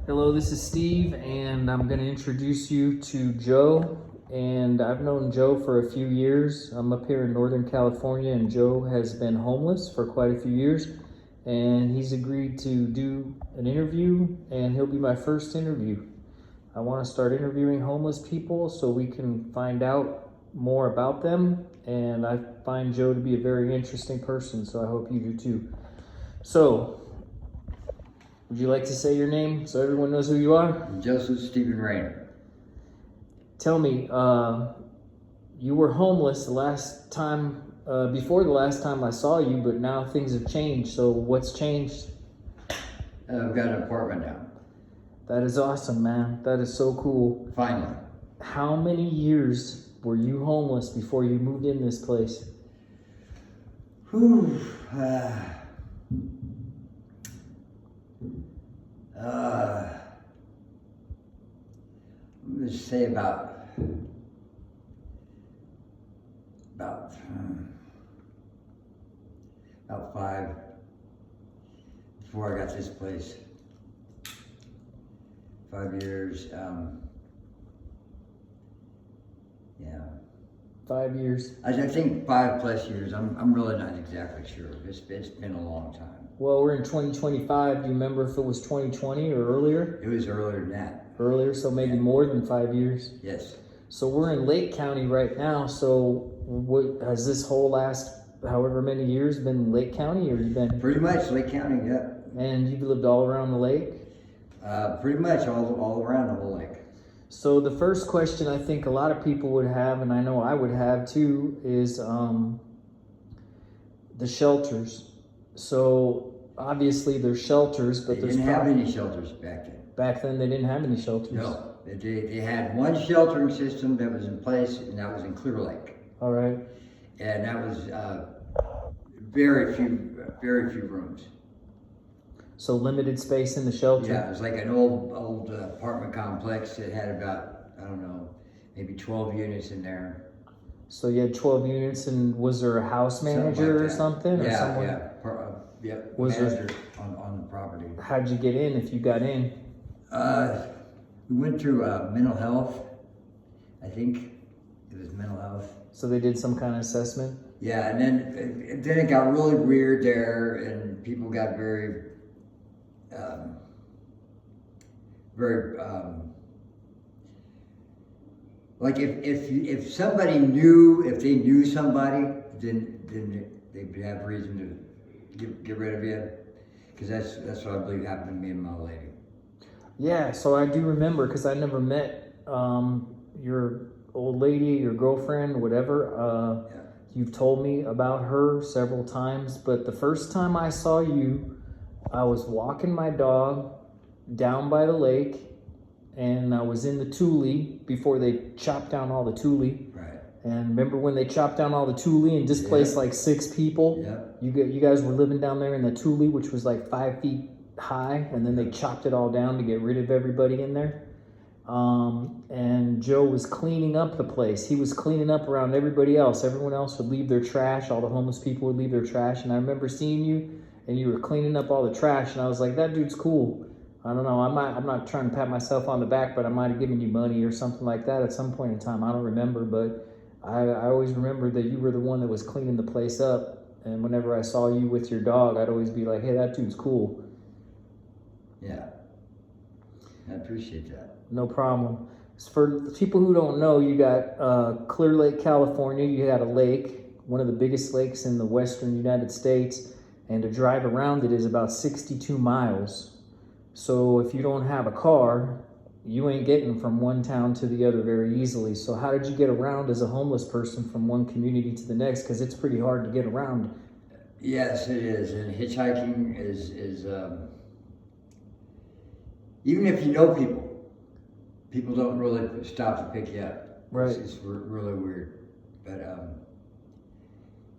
Hello, this is Steve, and I'm going to introduce you to Joe. And I've known Joe for a few years. I'm up here in Northern California, and Joe has been homeless for quite a few years. And he's agreed to do an interview, and he'll be my first interview. I want to start interviewing homeless people so we can find out more about them. And I find Joe to be a very interesting person, so I hope you do too. So, would you like to say your name so everyone knows who you are? Joseph Stephen Rayner. Tell me, you were homeless the last time, before the last time I saw you, but now things have changed. So what's changed? I've got an apartment now. That is awesome, man. That is so cool. Finally. How many years were you homeless before you moved in this place? Whew. Let's say about 5 before I got this place. 5 years. Yeah. 5 years. I think 5+ years. I'm really not exactly sure. It's been a long time. Well, we're in 2025. Do you remember if it was 2020 or earlier? It was earlier than that. Earlier, so maybe more than 5 years. Yes. So we're in Lake County right now. So what has this whole last however many years been Lake County, or you've been? Pretty much Lake County, yeah. And you've lived all around the lake? Pretty much all around the whole lake. So the first question I think a lot of people would have, and I know I would have too, is the shelters. So obviously there's shelters, but They didn't have any shelters back then. Back then they didn't have any shelters. No, they had one sheltering system that was in place, and that was in Clear Lake. All right. And that was very few rooms. So limited space in the shelter. Yeah, it was like an old apartment complex that had about, I don't know, maybe 12 units in there. So you had 12 units, and was there a house manager or something? Yeah, or someone? yeah. Was manager on the property. How'd you get in if you got in? We went through mental health. I think it was mental health. So they did some kind of assessment? Yeah, and then it got really weird there, and people got very like if somebody knew, if they knew somebody, then they'd have reason to get rid of you, because that's what I believe happened to me and my lady. Yeah, so I do remember, because I never met your old lady, your girlfriend, whatever. Yeah. You've told me about her several times, but the first time I saw you, I was walking my dog down by the lake, and I was in the Tule before they chopped down all the Tule. Right. And remember when they chopped down all the Tule and displaced like 6 people? Yeah. You guys were living down there in the Tule, which was like 5 feet high, and then they chopped it all down to get rid of everybody in there. And Joe was cleaning up the place. He was cleaning up around everybody else. Everyone else would leave their trash. All the homeless people would leave their trash. And I remember seeing you, and you were cleaning up all the trash. And I was like, that dude's cool. I don't know. I'm not trying to pat myself on the back, but I might have given you money or something like that at some point in time. I don't remember, but I always remember that you were the one that was cleaning the place up. And whenever I saw you with your dog, I'd always be like, hey, that dude's cool. Yeah. I appreciate that. No problem. For people who don't know, you got Clear Lake, California. You got a lake, one of the biggest lakes in the western United States, and to drive around it is about 62 miles. So if you don't have a car, you ain't getting from one town to the other very easily. So how did you get around as a homeless person from one community to the next? Because it's pretty hard to get around. Yes, it is. And hitchhiking is even if you know people don't really stop to pick you up. Right. It's really weird. But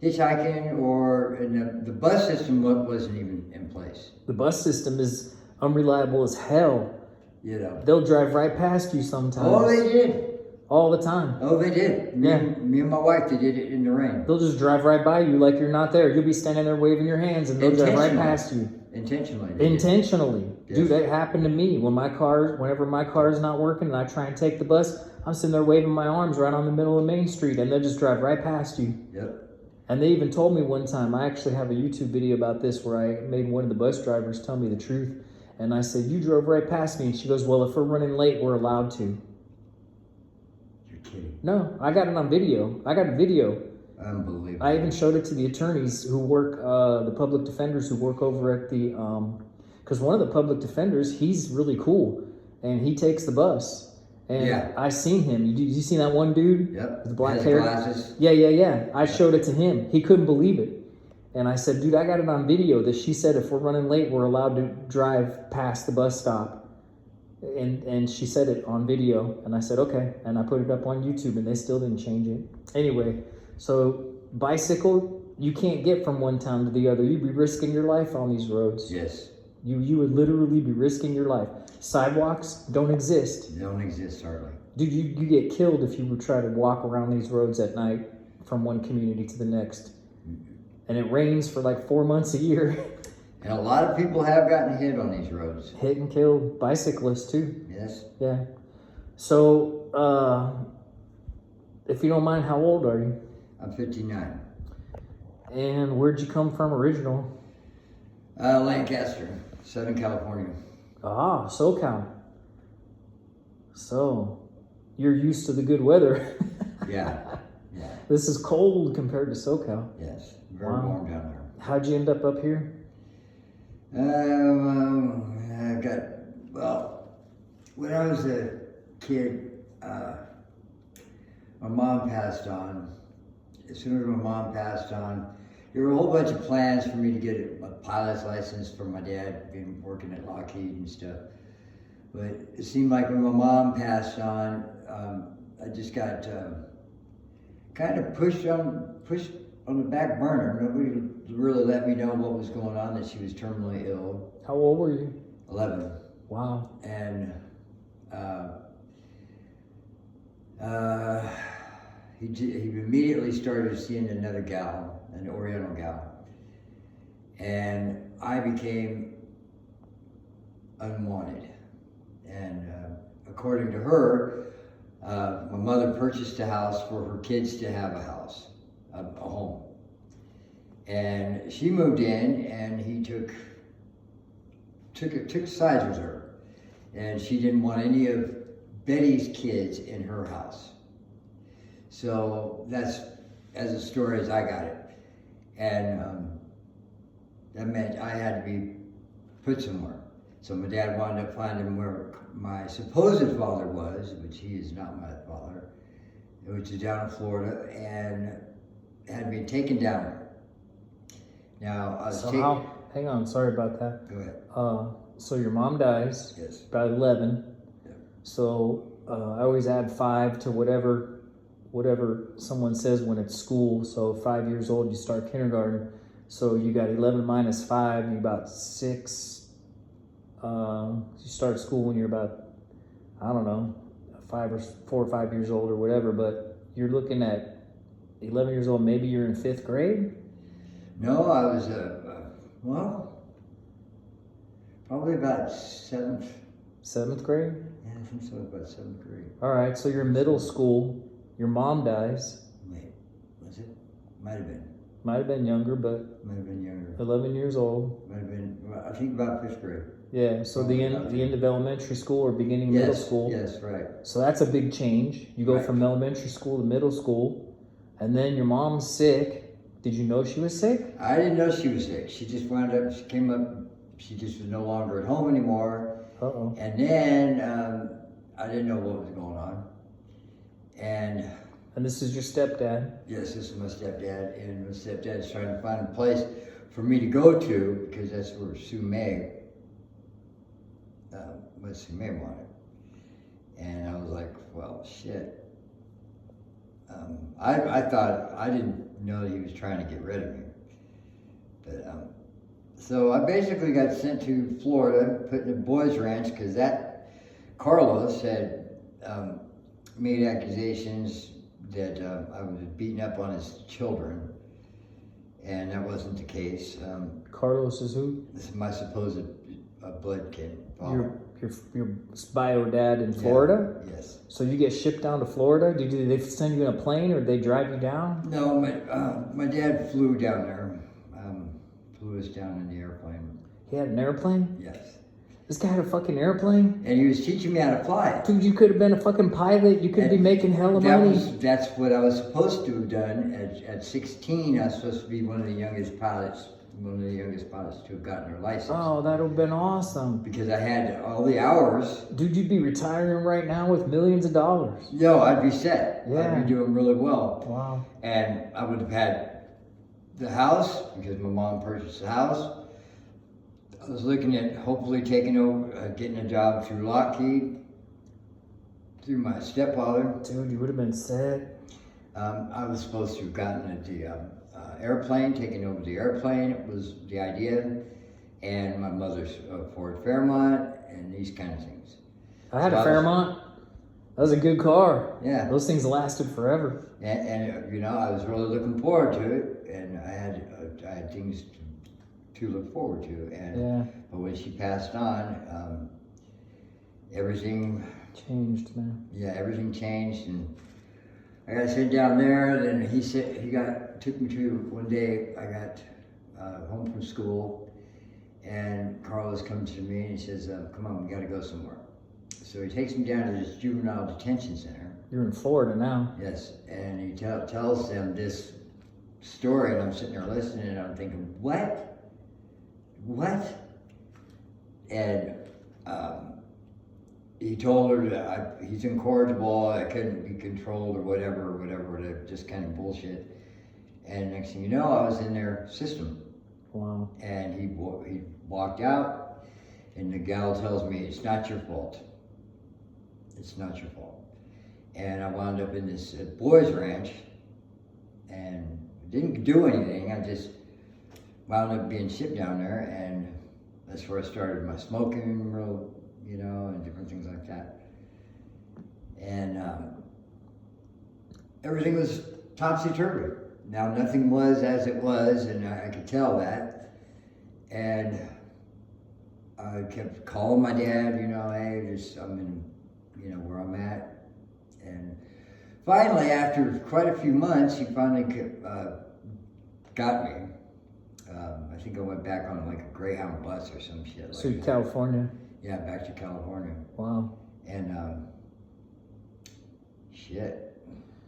hitchhiking and the bus system wasn't even in place. The bus system is unreliable as hell. You know. They'll drive right past you sometimes. Oh, they did. all the time. Oh, they did. Me and my wife, they did it in the rain. They'll just drive right by you like you're not there. You'll be standing there waving your hands, and they'll drive right past you. Intentionally. They did. Intentionally. Yes. Dude, that happened to me. Whenever my car is not working and I try and take the bus, I'm sitting there waving my arms right on the middle of Main Street, and they'll just drive right past you. Yep. And they even told me one time, I actually have a YouTube video about this where I made one of the bus drivers tell me the truth. And I said, you drove right past me. And she goes, well, if we're running late, we're allowed to. You're kidding. No, I got it on video. I got a video. Unbelievable. I even showed it to the attorneys who work, the public defenders who work over at the, because one of the public defenders, he's really cool. And he takes the bus. And Yeah. I seen him. You seen that one dude? Yep. With the black Has hair? glasses. Yeah. I showed it to him. He couldn't believe it. And I said, dude, I got it on video that she said if we're running late, we're allowed to drive past the bus stop. And she said it on video. And I said, okay. And I put it up on YouTube, and they still didn't change it. Anyway, so bicycle, you can't get from one town to the other. You'd be risking your life on these roads. Yes. You would literally be risking your life. Sidewalks don't exist. They don't exist hardly. Dude, you get killed if you would try to walk around these roads at night from one community to the next. And it rains for like 4 months a year. And a lot of people have gotten hit on these roads. Hit and killed bicyclists too. Yes. Yeah. So, if you don't mind, how old are you? I'm 59. And where'd you come from original? Lancaster, Southern California. Ah, SoCal. So, you're used to the good weather. Yeah. This is cold compared to SoCal. Yes. Very Wow. warm down there. How'd you end up here? When I was a kid, my mom passed on. As soon as my mom passed on, there were a whole bunch of plans for me to get a pilot's license from my dad, being working at Lockheed and stuff. But it seemed like when my mom passed on, I just got kind of pushed on the back burner. Nobody really let me know what was going on, that she was terminally ill. How old were you? 11. Wow. And he immediately started seeing another gal, an Oriental gal. And I became unwanted. And according to her, my mother purchased a house for her kids to have a house, a home. And she moved in, and he took sides with her. And she didn't want any of Betty's kids in her house. So that's as a story as I got it. And that meant I had to be put somewhere. So my dad wound up finding where my supposed father was, which he is not my father, which is down in Florida, and had me taken down there. Now, I was hang on, sorry about that. Go ahead. So your mom dies. Yes. About 11. Yeah. So I always add 5 to whatever someone says when it's school. So 5 years old, you start kindergarten. So you got 11 minus 5, you're about 6. You start school when you're about, I don't know, 4 or 5 years old or whatever. But you're looking at 11 years old. Maybe you're in 5th grade. No, I was probably about 7th. 7th grade. Yeah, I think so, about 7th grade. All right. So you're in middle school. Your mom dies. Wait, was it? Might have been. Might have been younger, but Might have been younger. 11 years old. Might have been. I think about 5th grade. Yeah. So the end of elementary school or beginning middle school. Yes, right. So that's a big change. You go Right. from elementary school to middle school, and then your mom's sick. Did you know she was sick? I didn't know she was sick. She just wound up. She came up. She just was no longer at home anymore. Uh-oh. And then I didn't know what was going on. And this is your stepdad. yes, this is my stepdad, and my stepdad's trying to find a place for me to go to, because that's where Sue May, what Sue May wanted. And I was like, well, shit. I thought, I didn't know that he was trying to get rid of me. But, so I basically got sent to Florida, put in a boys ranch, because that Carlos had made accusations that I was beating up on his children, and that wasn't the case. Carlos is who? This is my supposed blood kid. Your bio dad in Florida? Yeah, yes. So you get shipped down to Florida? Did they send you in a plane or did they drive you down? No, my dad flew down there. Flew us down in the airplane. He had an airplane? Yes. This guy had a fucking airplane? And he was teaching me how to fly it. Dude, you could have been a fucking pilot. You could be making hella money. That's what I was supposed to have done. At 16, I was supposed to be one of the youngest pilots to have gotten their license. Oh, that would have been awesome. Because I had all the hours. Dude, you'd be retiring right now with millions of dollars. No, I'd be set. Yeah. I'd be doing really well. Wow. And I would have had the house, because my mom purchased the house. I was looking at hopefully taking over, getting a job through Lockheed, through my stepfather. Dude, you would have been set. I was supposed to have gotten the airplane, taking over the airplane. It was the idea. And my mother's Ford Fairmont and these kind of things. I had a Fairmont. That was a good car. Yeah. Those things lasted forever. And you know, I was really looking forward to it, and I had things to look forward to. And Yeah. but when she passed on, everything Changed, man. Yeah, everything changed, and I got to sit down there. And then took me to one day. I got home from school, and Carlos comes to me and he says, "Come on, we got to go somewhere." So he takes me down to this juvenile detention center. You're in Florida now. Yes, and he tells them this story, and I'm sitting there listening, and I'm thinking, what? And he told her that he's incorrigible, I couldn't be controlled or whatever, just kind of bullshit. And next thing you know, I was in their system. Wow. And he walked out, and the gal tells me, "It's not your fault. It's not your fault." And I wound up in this boys' ranch, and didn't do anything. I just wound up being shipped down there, and that's where I started my smoking, and different things like that. And everything was topsy-turvy. Now, nothing was as it was, and I could tell that. And I kept calling my dad, hey, I'm in, where I'm at. And finally, after quite a few months, he finally got me. I think I went back on like a Greyhound bus or some shit. So like California. Yeah, back to California. Wow. And shit.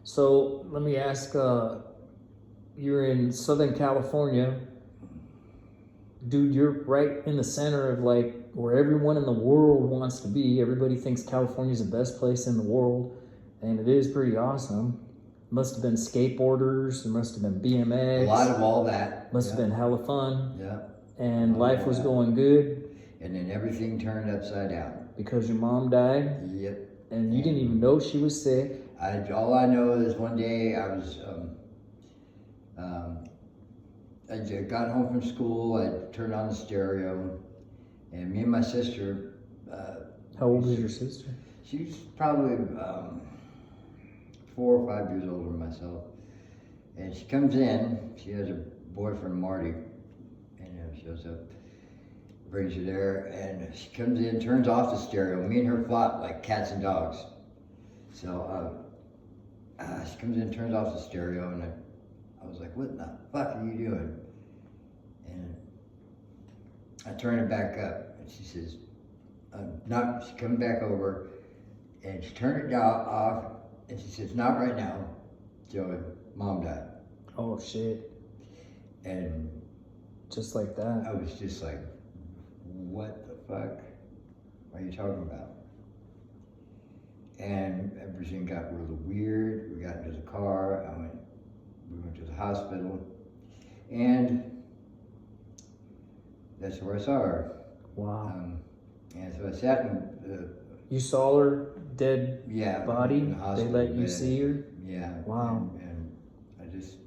So let me ask, you're in Southern California. Dude, you're right in the center of like where everyone in the world wants to be. Everybody thinks California's the best place in the world, and it is pretty awesome. Must have been skateboarders, there must have been BMX. A lot of all that. Must have been hella fun. Yeah. And life was going good. And then everything turned upside down. Because your mom died. Yep. And you didn't even know she was sick. All I know is one day I was, I got home from school, I turned on the stereo, and me and my sister. How old is your sister? She's probably 4 or 5 years older than myself. And she comes in, she has her boyfriend Marty, and shows up, brings her there, and she comes in, turns off the stereo. Me and her fought like cats and dogs. So she comes in, turns off the stereo, and I was like, "What the fuck are you doing?" And I turn it back up, and she says, she comes back over, and she turned it off, and she says, "Not right now, Joey, Mom died." Oh shit. And just like that. I was just like, what the fuck are you talking about? And everything got really weird. We got into the car, we went to the hospital, and that's where I saw her. Wow. And so I sat in you saw her dead body? In the hospital they let you bed. see her? Yeah. Wow. And I just...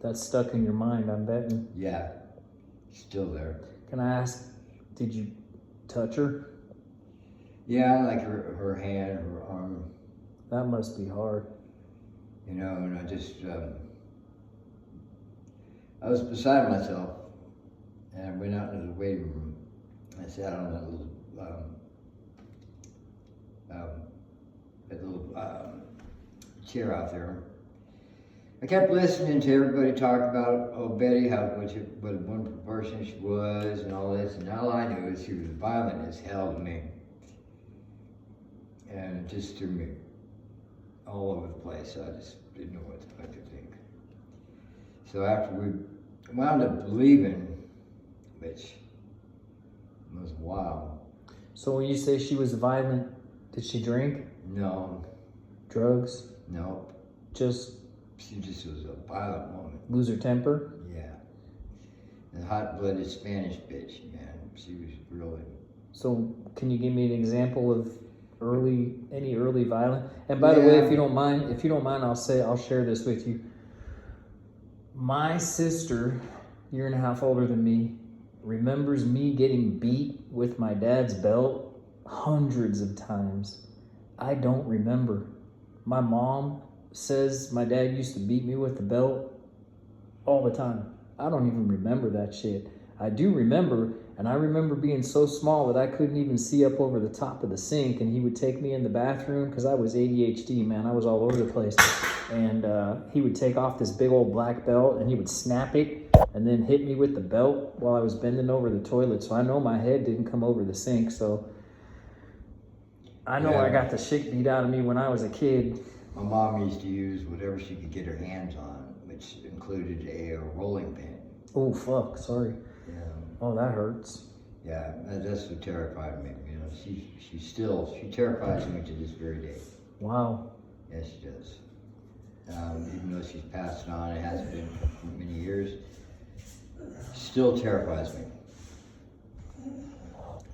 That's stuck in your mind, I'm betting. Yeah. Still there. Can I ask, did you touch her? Yeah, like her hand, her arm, That must be hard. you know, and I just, I was beside myself, and I went out into the waiting room. I sat on that little chair out there. I kept listening to everybody talk about, oh, Betty, what a wonderful person she was and all this, and all I knew is she was violent as hell to me. And it just threw me all over the place. I just didn't know what the fuck to think. So after we wound up leaving, which was wild. So when you say she was violent, did she drink? No, Drugs? no, Just she just was a violent woman. lose her temper? Yeah. And hot-blooded Spanish bitch, man. She was really. So can you give me an example of any early violence? And by the way, if you don't mind, I'll share this with you. My sister, year and a half older than me, remembers me getting beat with my dad's belt hundreds of times. I don't remember. My mom says my dad used to beat me with the belt all the time. I don't even remember that shit. I do remember, and I remember being so small that I couldn't even see up over the top of the sink, and he would take me in the bathroom because I was ADHD, man. I was all over the place. And he would take off this big old black belt, and he would snap it and then hit me with the belt while I was bending over the toilet. So I know my head didn't come over the sink. So I know I got the shit beat out of me when I was a kid. My mom used to use whatever she could get her hands on, which included a rolling pin. Oh, fuck, sorry. Yeah. Oh, that hurts. Yeah, that's what terrified me. You know, she terrifies me to this very day. Wow. Yes, she does. Even though she's passed on, it hasn't been for many years, still terrifies me.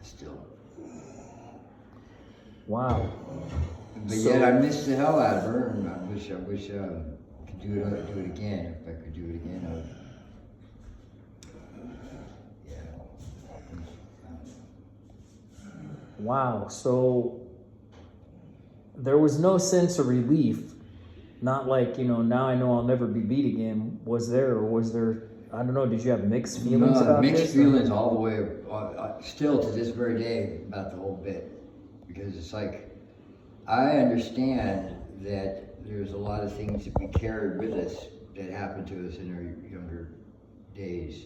Still. Wow. But yet I miss the hell out of her, and I wish I could do it again. If I could do it again, I would. Wow. So there was no sense of relief. Not like, now I know I'll never be beat again. Was there, or was there, I don't know, did you have mixed feelings about mixed this? feelings all the way, still to this very day about the whole bit. Because it's like, I understand that there's a lot of things that we carried with us that happened to us in our younger days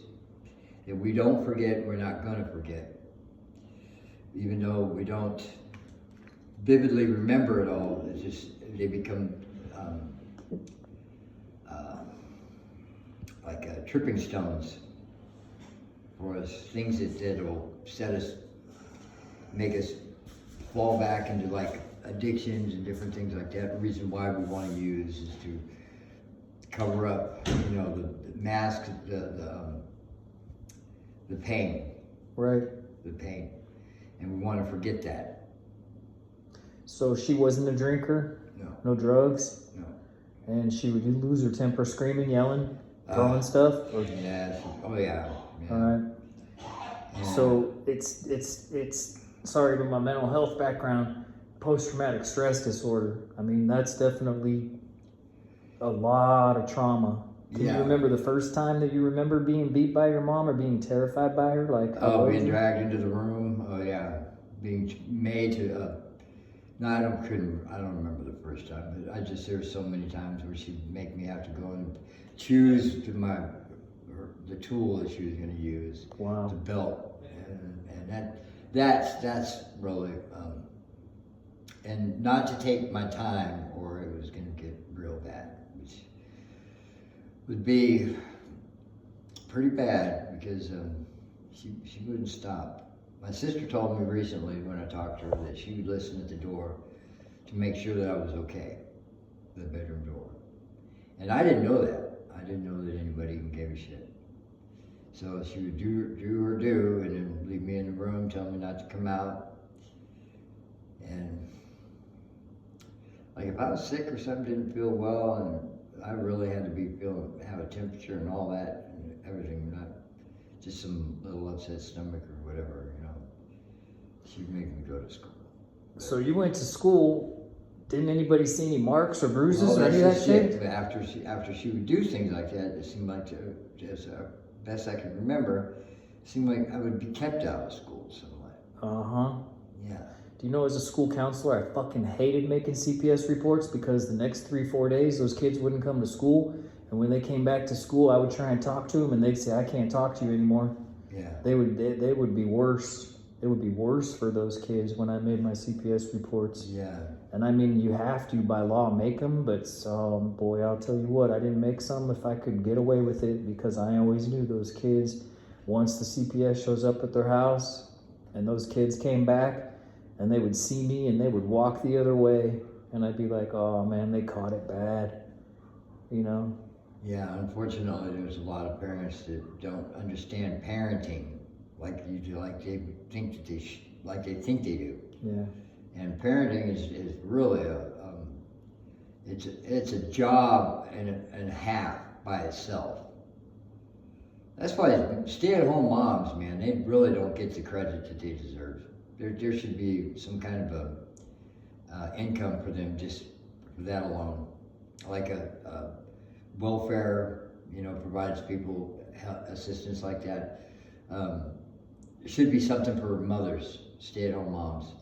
that we don't forget, we're not going to forget. Even though we don't vividly remember it all, it's just, they become like tripping stones for us, things that'll make us fall back into like addictions and different things like that. The reason why we want to use is to cover up, the mask, the pain. Right. The pain. And we want to forget that. So she wasn't a drinker? No. No drugs? No. And she would lose her temper, screaming, yelling, throwing stuff? Or... Yeah. Oh yeah. All right. Yeah. So it's sorry, but my mental health background, post-traumatic stress disorder. I mean, that's definitely a lot of trauma. Can you remember the first time that you remember being beat by your mom or being terrified by her? Being dragged into the room. Oh yeah, being made to. No, I don't remember the first time, but there were so many times where she'd make me have to go and choose the tool that she was going to use. Wow. The belt, and that's really, and not to take my time or it was going to get real bad, which would be pretty bad because she wouldn't stop. My sister told me recently when I talked to her that she would listen at the door to make sure that I was okay, the bedroom door. And I didn't know that. I didn't know that anybody even gave a shit. So she would do her due and then leave me in the room, tell me not to come out. And like if I was sick or something, didn't feel well, and I really had to have a temperature and all that and everything, not just some little upset stomach or whatever, she'd make me go to school. So you went to school. Didn't anybody see any marks or bruises Well, or any of that's that just shit? it. After she would do things like that, it seemed like, as best I can remember, it seemed like I would be kept out of school somewhat. Yeah. Do you know, as a school counselor, I fucking hated making CPS reports because the next 3-4 days, those kids wouldn't come to school. And when they came back to school, I would try and talk to them, and they'd say, "I can't talk to you anymore." Yeah. They would be worse. It would be worse for those kids when I made my CPS reports. Yeah. And I mean, you have to by law make them, but boy, I'll tell you what, I didn't make some if I could get away with it, because I always knew those kids, once the CPS shows up at their house and those kids came back and they would see me and they would walk the other way, and I'd be like, oh man, they caught it bad, you know? Yeah, unfortunately, there's a lot of parents that don't understand parenting like you do, like they think that they think they do. Yeah. And parenting is really it's a job and a half by itself. That's why stay-at-home moms, man, they really don't get the credit that they deserve. There should be some kind of a income for them just for that alone, like a welfare, provides people assistance like that. There should be something for mothers, stay-at-home moms,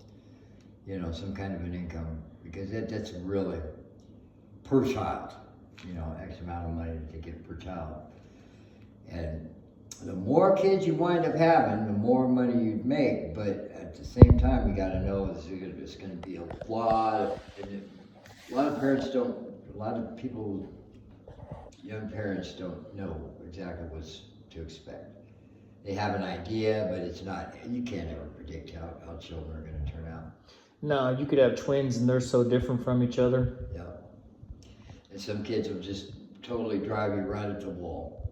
some kind of an income, because that's really per child, X amount of money to get per child. And the more kids you wind up having, the more money you'd make, but at the same time, you gotta know there's gonna be a lot of parents don't, a lot of people, young parents don't know exactly what to expect. They have an idea, but it's not, you can't ever predict how children are gonna turn out. No, you could have twins and they're so different from each other. Yeah. And some kids will just totally drive you right at the wall.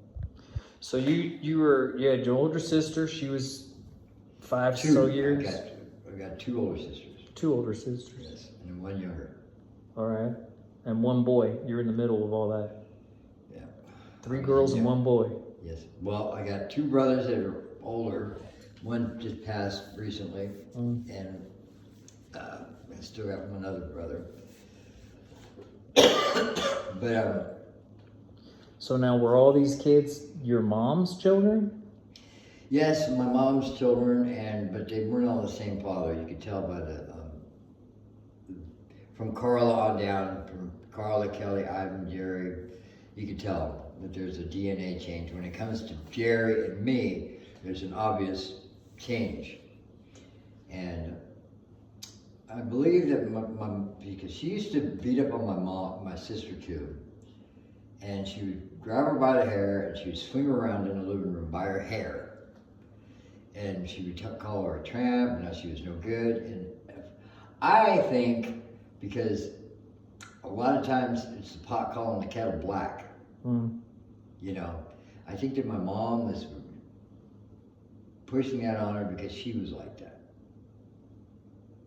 So you had your older sister, she was 5 so years? I got 2 older sisters. 2 older sisters. Yes, and 1 younger. All right. And 1 boy. You're in the middle of all that. Yeah. 3 girls and 1 boy. Yes. Well, I got 2 brothers that are older. One just passed recently, and I still got 1 other brother. But so now were all these kids your mom's children? yes, my mom's children, but they weren't all the same father. You could tell by from Carla on down, from Carla, Kelly, Ivan, Jerry. You could tell that there's a DNA change. When it comes to Jerry and me, there's an obvious change. And I believe that because she used to beat up on my sister too. And she would grab her by the hair and she would swing her around in the living room by her hair. And she would call her a tramp, and how she was no good. And I think because a lot of times it's the pot calling the kettle black. I think that my mom was pushing that on her because she was like that.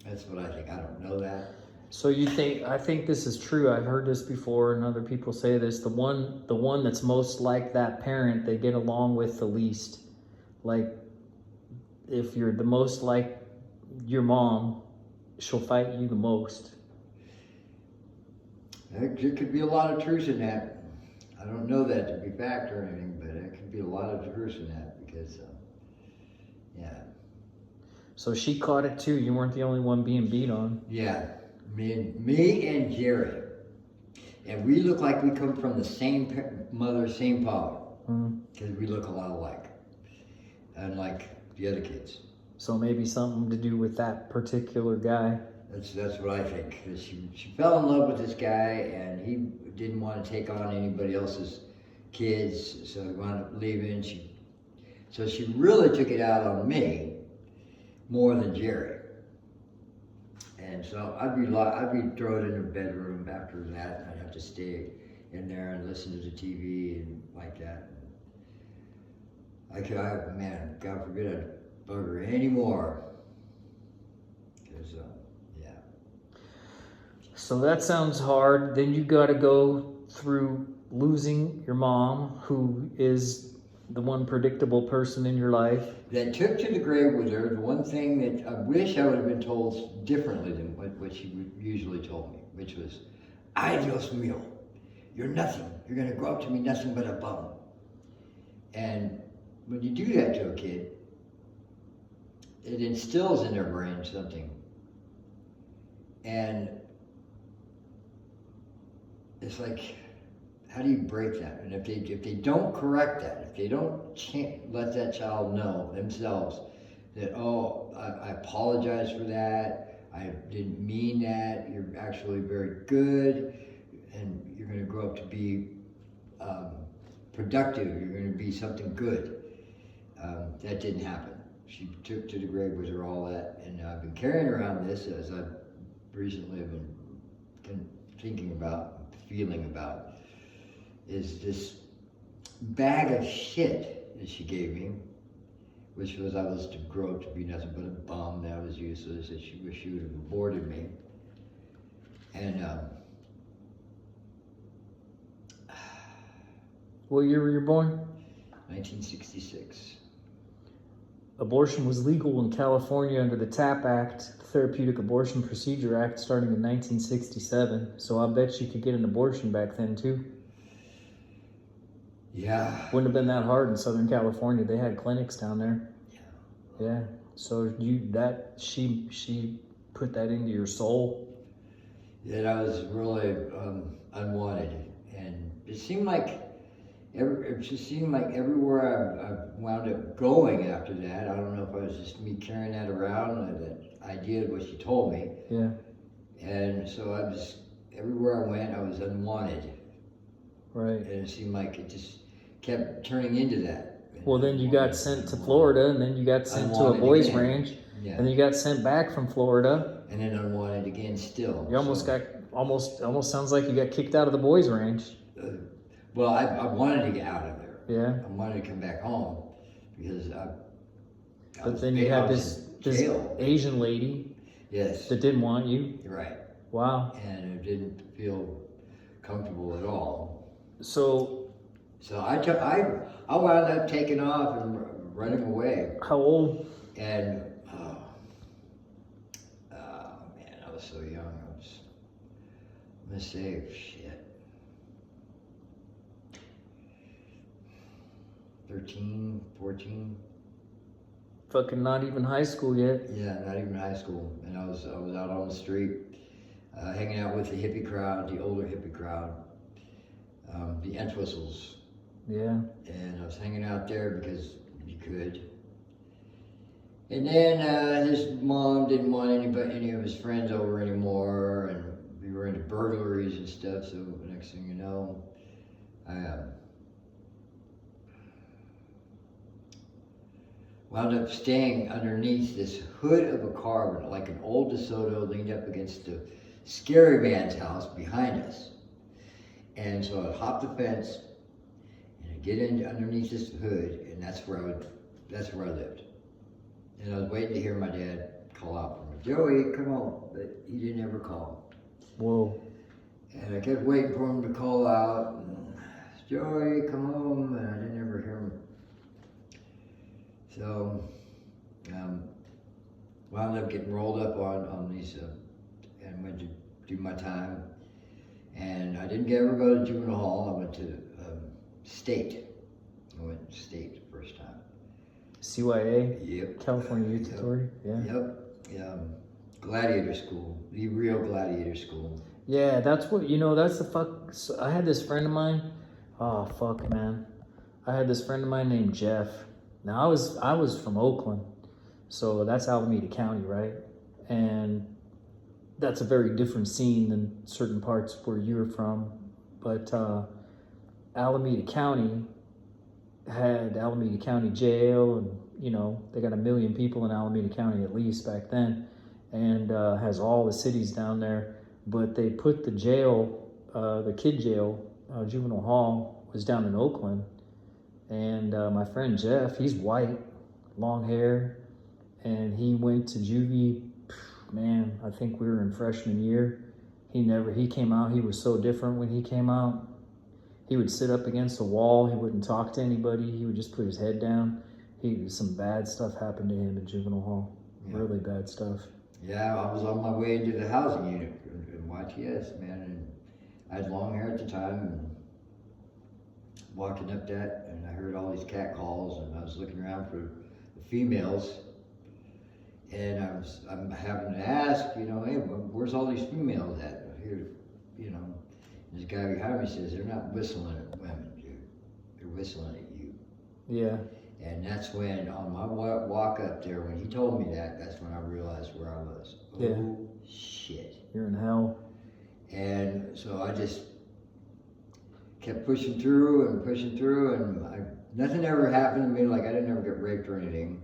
That's what I think. I don't know that. So I think this is true. I've heard this before and other people say this. The one that's most like that parent, they get along with the least. Like, if you're the most like your mom, she'll fight you the most. There could be a lot of truth in that. I don't know that to be fact or anything, but there could be a lot of truth in that because, yeah. So she caught it too. You weren't the only one being beat on. Yeah, me and Jerry, and we look like we come from the same mother, same father, because we look a lot alike, unlike the other kids. So maybe something to do with that particular guy. That's what I think. She fell in love with this guy, and he didn't want to take on anybody else's kids, so he wound up leaving. So she really took it out on me more than Jerry. And so I'd be thrown in a bedroom after that, and I'd have to stay in there and listen to the TV and like that. Man, God forbid I'd bug her anymore. Because, yeah. So that sounds hard. Then you got to go through losing your mom, who is The one predictable person in your life. That took to the grave with her. The one thing that I wish I would have been told differently than what she usually told me, which was, "Ay, Dios mío, you're nothing. You're going to grow up to be nothing but a bum." And when you do that to a kid, it instills in their brain something. And it's like, how do you break that? And if they don't correct that, if they don't let that child know themselves that, oh, I apologize for that, I didn't mean that, you're actually very good, and you're going to grow up to be productive, you're going to be something good. That didn't happen. She took to the grave with her all that, and I've been carrying around this, as I've recently been thinking about, feeling about, is this bag of shit that she gave me, which was I was to grow up to be nothing but a bum, that I was useless, that she wished she would have aborted me. And What year were you born? 1966. Abortion was legal in California under the TAP Act, Therapeutic Abortion Procedure Act, starting in 1967. So I bet you could get an abortion back then too. Yeah. Wouldn't have been that hard in Southern California. They had clinics down there. Yeah. So she put that into your soul. That I was really unwanted, and it seemed like everywhere I wound up going after that. I don't know if I was just me carrying that around, that idea of what she told me. Yeah. And so everywhere I went, I was unwanted. Right. And it seemed like it just kept turning into that. Well, then you got sent to Florida, and then you got sent to a boys' ranch, yeah. and then you got sent back from Florida. And then unwanted again still. You almost sounds like you got kicked out of the boys' ranch. Well, I wanted to get out of there. Yeah. I wanted to come back home because But then you had this Asian lady. Yes. That didn't want you. Right. Wow. And it didn't feel comfortable at all. So I wound up taking off and running away. How old? And man, I was so young. I'm gonna say shit. 13, 14. Fucking not even high school yet. Yeah, not even high school. And I was out on the street, hanging out with the hippie crowd, the older hippie crowd, the Entwistles. Yeah. And I was hanging out there because you could. And then his mom didn't want any of his friends over anymore, and we were into burglaries and stuff. So the next thing you know, I wound up staying underneath this hood of a car, like an old DeSoto, leaned up against the Scary Man's house behind us. And so I'd hop the fence and I'd get in underneath this hood, and that's where I lived. And I was waiting to hear my dad call out for me, "Joey, come home," but he didn't ever call. Whoa. And I kept waiting for him to call out, and, "Joey, come home," and I didn't ever hear him. So, wound up getting rolled up on these, and went to do my time. And I didn't ever go to juvenile hall. I went to state. I went to state the first time. CYA? Yep. California Youth Authority? Yeah. Yep. Gladiator school, the real gladiator school. Yeah, that's the fuck. I had this friend of mine. Oh, fuck, man. I had this friend of mine named Jeff. Now, I was from Oakland, so that's Alameda County, right? And that's a very different scene than certain parts where you're from. But Alameda County had Alameda County Jail, and they got 1 million people in Alameda County at least back then, and has all the cities down there. But they put the jail, the kid jail, juvenile hall, was down in Oakland. And my friend Jeff, he's white, long hair, and he went to juvie. Man, I think we were in freshman year. He came out. He was so different when he came out. He would sit up against a wall. He wouldn't talk to anybody. He would just put his head down. Some bad stuff happened to him in juvenile hall. Yeah. Really bad stuff. Yeah, I was on my way into the housing unit in YTS, man, and I had long hair at the time, and walking up that, and I heard all these cat calls, and I was looking around for the females, and I'm having to ask, hey, where's all these females at? Here, and this guy behind me says, they're not whistling at women, dude. They're whistling at you. Yeah. And that's when, on my walk up there, when he told me that, that's when I realized where I was. Yeah. Oh, shit. You're in hell. And so I just kept pushing through, and nothing ever happened to me. Like, I didn't ever get raped or anything.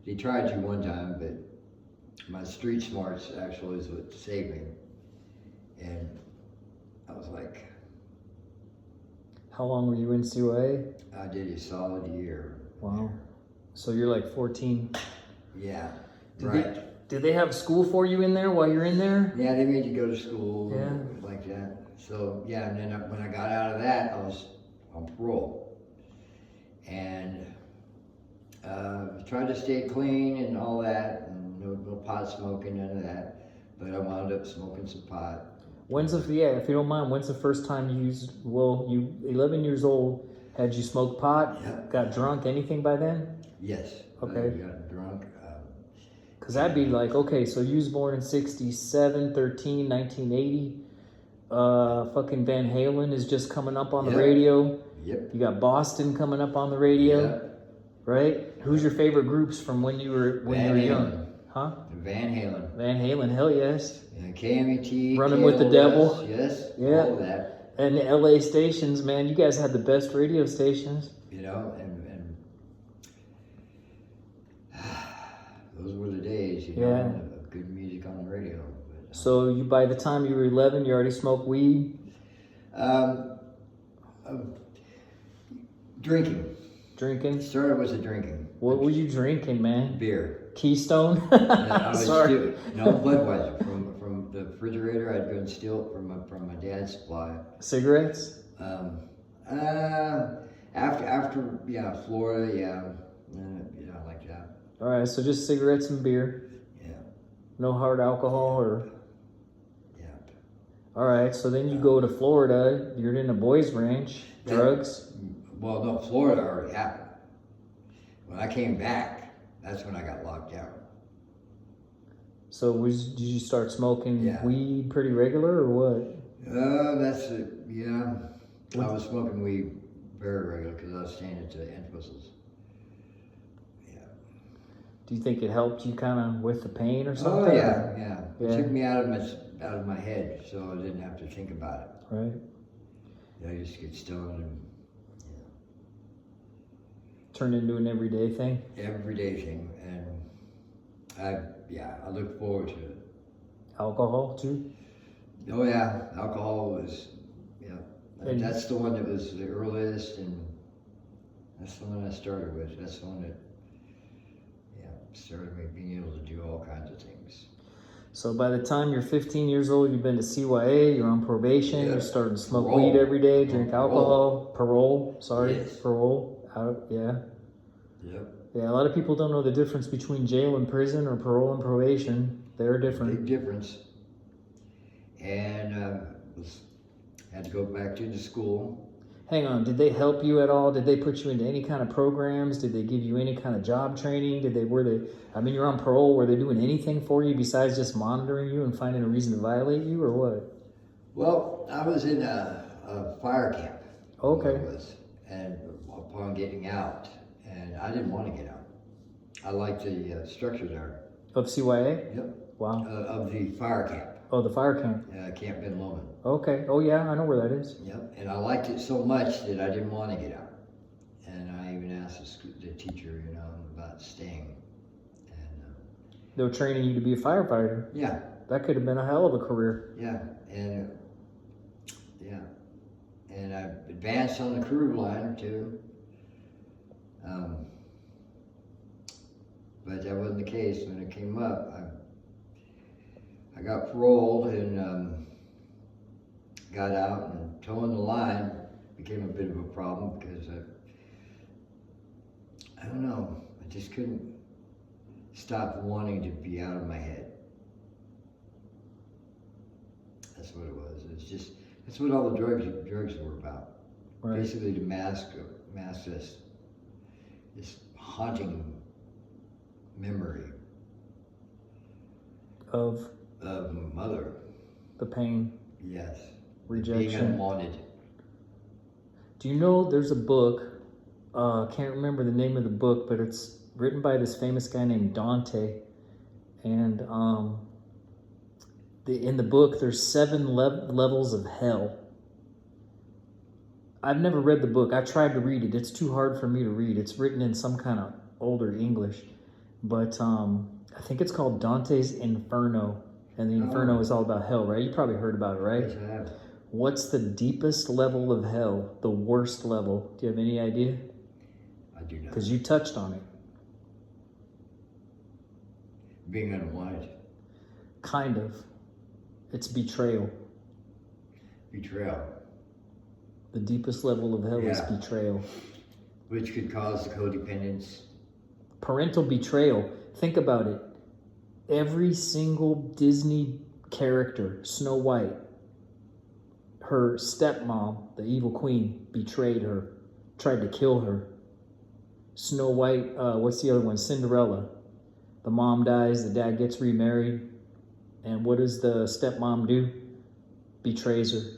He tried to one time, but my street smarts actually is what saved me. And I was like... How long were you in CYA? I did a solid year. Wow. So you're like 14. Yeah, Did right. Did they have school for you in there while you're in there? Yeah, they made you go to school, Yeah. like that. So yeah, and then when I got out of that, I was on parole, and tried to stay clean and all that, and no pot smoking, none of that. But I wound up smoking some pot. If you don't mind, when's the first time you used? Well, you 11 years old. Had you smoked pot? Yeah. Got drunk? Anything by then? Yes. Okay. I got drunk. Because that'd be like, okay, so you was born in 67, 13, 1980. Fucking Van Halen is just coming up on the Yep. radio. Yep. You got Boston coming up on the radio, Yep. right? Who's your favorite groups from when you were young? Huh? Van Halen. Van Halen, hell yes. And KMET. Running with the Devil. Yes. Yeah. All of that. And the LA stations, man, you guys had the best radio stations. And those were the days, Yeah. of good music on the radio. But, So you, by the time you were 11, you already smoked weed? Drinking. Drinking? Started with the drinking. What were you drinking, man? Beer. Keystone? I was Sorry. Budweiser from the refrigerator. I'd go and steal it from my dad's supply. Cigarettes? After Florida, like that. All right, so just cigarettes and beer. Yeah. No hard alcohol or... Yeah. All right, so then you go to Florida. You're in a boys' ranch. Drugs? Well, no, Florida already happened. When I came back, that's when I got locked down. So did you start smoking Yeah. weed pretty regular or what? That's it. Yeah. I was smoking weed very regular because I was staying at the Entwistles. Yeah. Do you think it helped you kind of with the pain or Oh something? yeah. It Yeah. took me out of my head, so I didn't have to think about it. Right. I just get stoned and Turned into an everyday thing? everyday thing, and I look forward to it. Alcohol too? Oh yeah, alcohol was, And- that's the one that was the earliest, and that's the one I started with. That's the one that, started me being able to do all kinds of things. So by the time you're 15 years old, you've been to CYA, you're on probation, Yeah. you're starting to smoke Parole. weed every day, drink Parole. alcohol, Yes. parole. Yeah. Yep. Yeah, a lot of people don't know the difference between jail and prison or parole and probation. They're different. Big difference. And had to go back to the school. Hang on, did they help you at all? Did they put you into any kind of programs? Did they give you any kind of job training? You're on parole, were they doing anything for you besides just monitoring you and finding a reason to violate you or what? Well, I was in a fire camp. Okay. And upon getting out, and I didn't want to get out. I liked the structure there. Of CYA? Yep. Wow. Of the fire camp. Oh, the fire camp. Camp Ben Lomond. Okay. Oh yeah, I know where that is. Yep. And I liked it so much that I didn't want to get out. And I even asked the teacher, about staying. And They were training you to be a firefighter. yeah, That could have been a hell of a career. yeah, and and I advanced on the crew line too. But that wasn't the case when it came up. I got paroled and got out and towing the line. became a bit of a problem because I don't know, I just couldn't stop wanting to be out of my head. That's what it was. It's just, that's what all the drugs were about. Right. Basically to mask this haunting memory Of mother. the pain, Yes. rejection. Being unwanted. Do you know there's a book, can't remember the name of the book, but it's written by this famous guy named Dante. And in the book, there's 7 levels of hell. I've never read the book. I tried to read it. It's too hard for me to read. It's written in some kind of older English. But I think it's called Dante's Inferno. And the Inferno is all about hell, right? You probably heard about it, right? Yes, I have. What's the deepest level of hell? The worst level? Do you have any idea? I do not. Because you touched on it. Being unwanted. Kind of. It's betrayal. Betrayal. The deepest level of hell is Yeah. betrayal. Which could cause codependence. Parental betrayal. Think about it. Every single Disney character, Snow White, her stepmom, the evil queen, betrayed her, tried to kill her. Snow White, what's the other one? Cinderella. The mom dies, the dad gets remarried, and what does the stepmom do? Betrays her.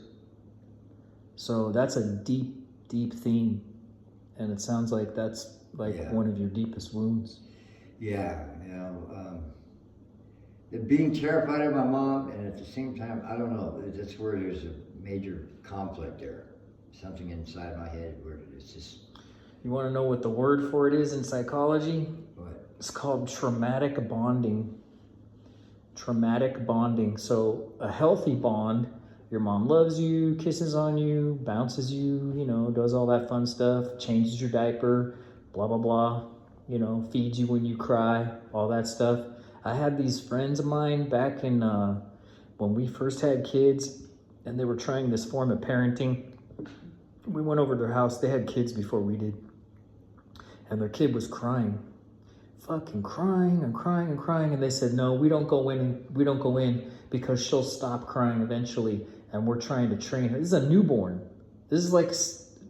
So that's a deep, deep theme, and it sounds like that's like one of your deepest wounds. Yeah, being terrified of my mom, and at the same time, I don't know, that's where there's a major conflict there. Something inside my head where it's just... You want to know what the word for it is in psychology? What? It's called traumatic bonding. Traumatic bonding. So a healthy bond, your mom loves you, kisses on you, bounces you, does all that fun stuff, changes your diaper, blah, blah, blah, feeds you when you cry, all that stuff. I had these friends of mine back in when we first had kids, and they were trying this form of parenting. We went over to their house. They had kids before we did. And their kid was crying. Fucking crying and crying and crying. And they said, no, we don't go in because she'll stop crying eventually. And we're trying to train her. This is a newborn. This is like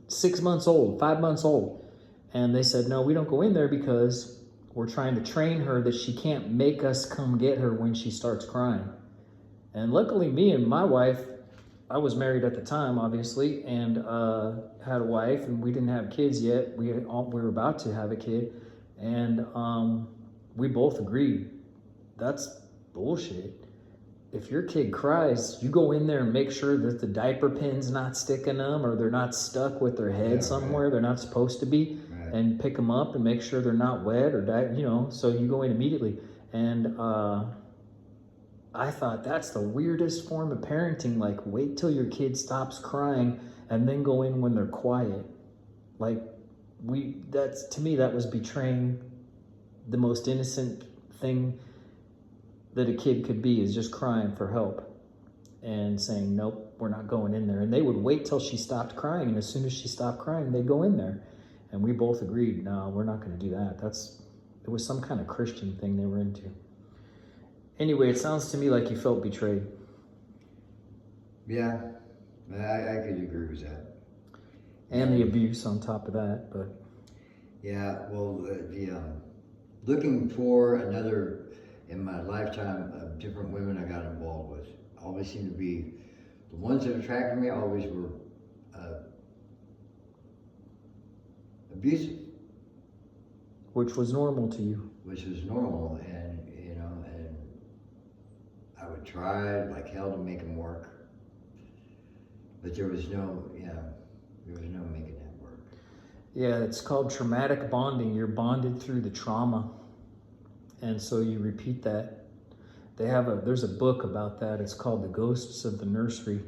6 months old, 5 months old. And they said, no, we don't go in there because we're trying to train her that she can't make us come get her when she starts crying. And luckily, me and my wife, I was married at the time, obviously, and had a wife, and we didn't have kids yet. We were about to have a kid, and we both agreed, that's bullshit. If your kid cries, you go in there and make sure that the diaper pin's not sticking them, or they're not stuck with their head somewhere they're not supposed to be, and pick them up and make sure they're not wet or so you go in immediately. And I thought that's the weirdest form of parenting. Like, wait till your kid stops crying and then go in when they're quiet. Like, to me, that was betraying the most innocent thing that a kid could be, is just crying for help and saying, nope, we're not going in there. And they would wait till she stopped crying, and as soon as she stopped crying, they'd go in there. And we both agreed, no, we're not going to do that. It was some kind of Christian thing they were into. Anyway, it sounds to me like you felt betrayed. Yeah, I could agree with that. And the abuse on top of that, but... Yeah, well, looking for another, in my lifetime, of different women I got involved with, always seemed to be, the ones that attracted me always were abusive. Which was normal to you. Which was normal, and I would try like hell to make them work, but there was no making that work. Yeah, it's called traumatic bonding. You're bonded through the trauma, and so you repeat that. There's a book about that. It's called The Ghosts of the Nursery,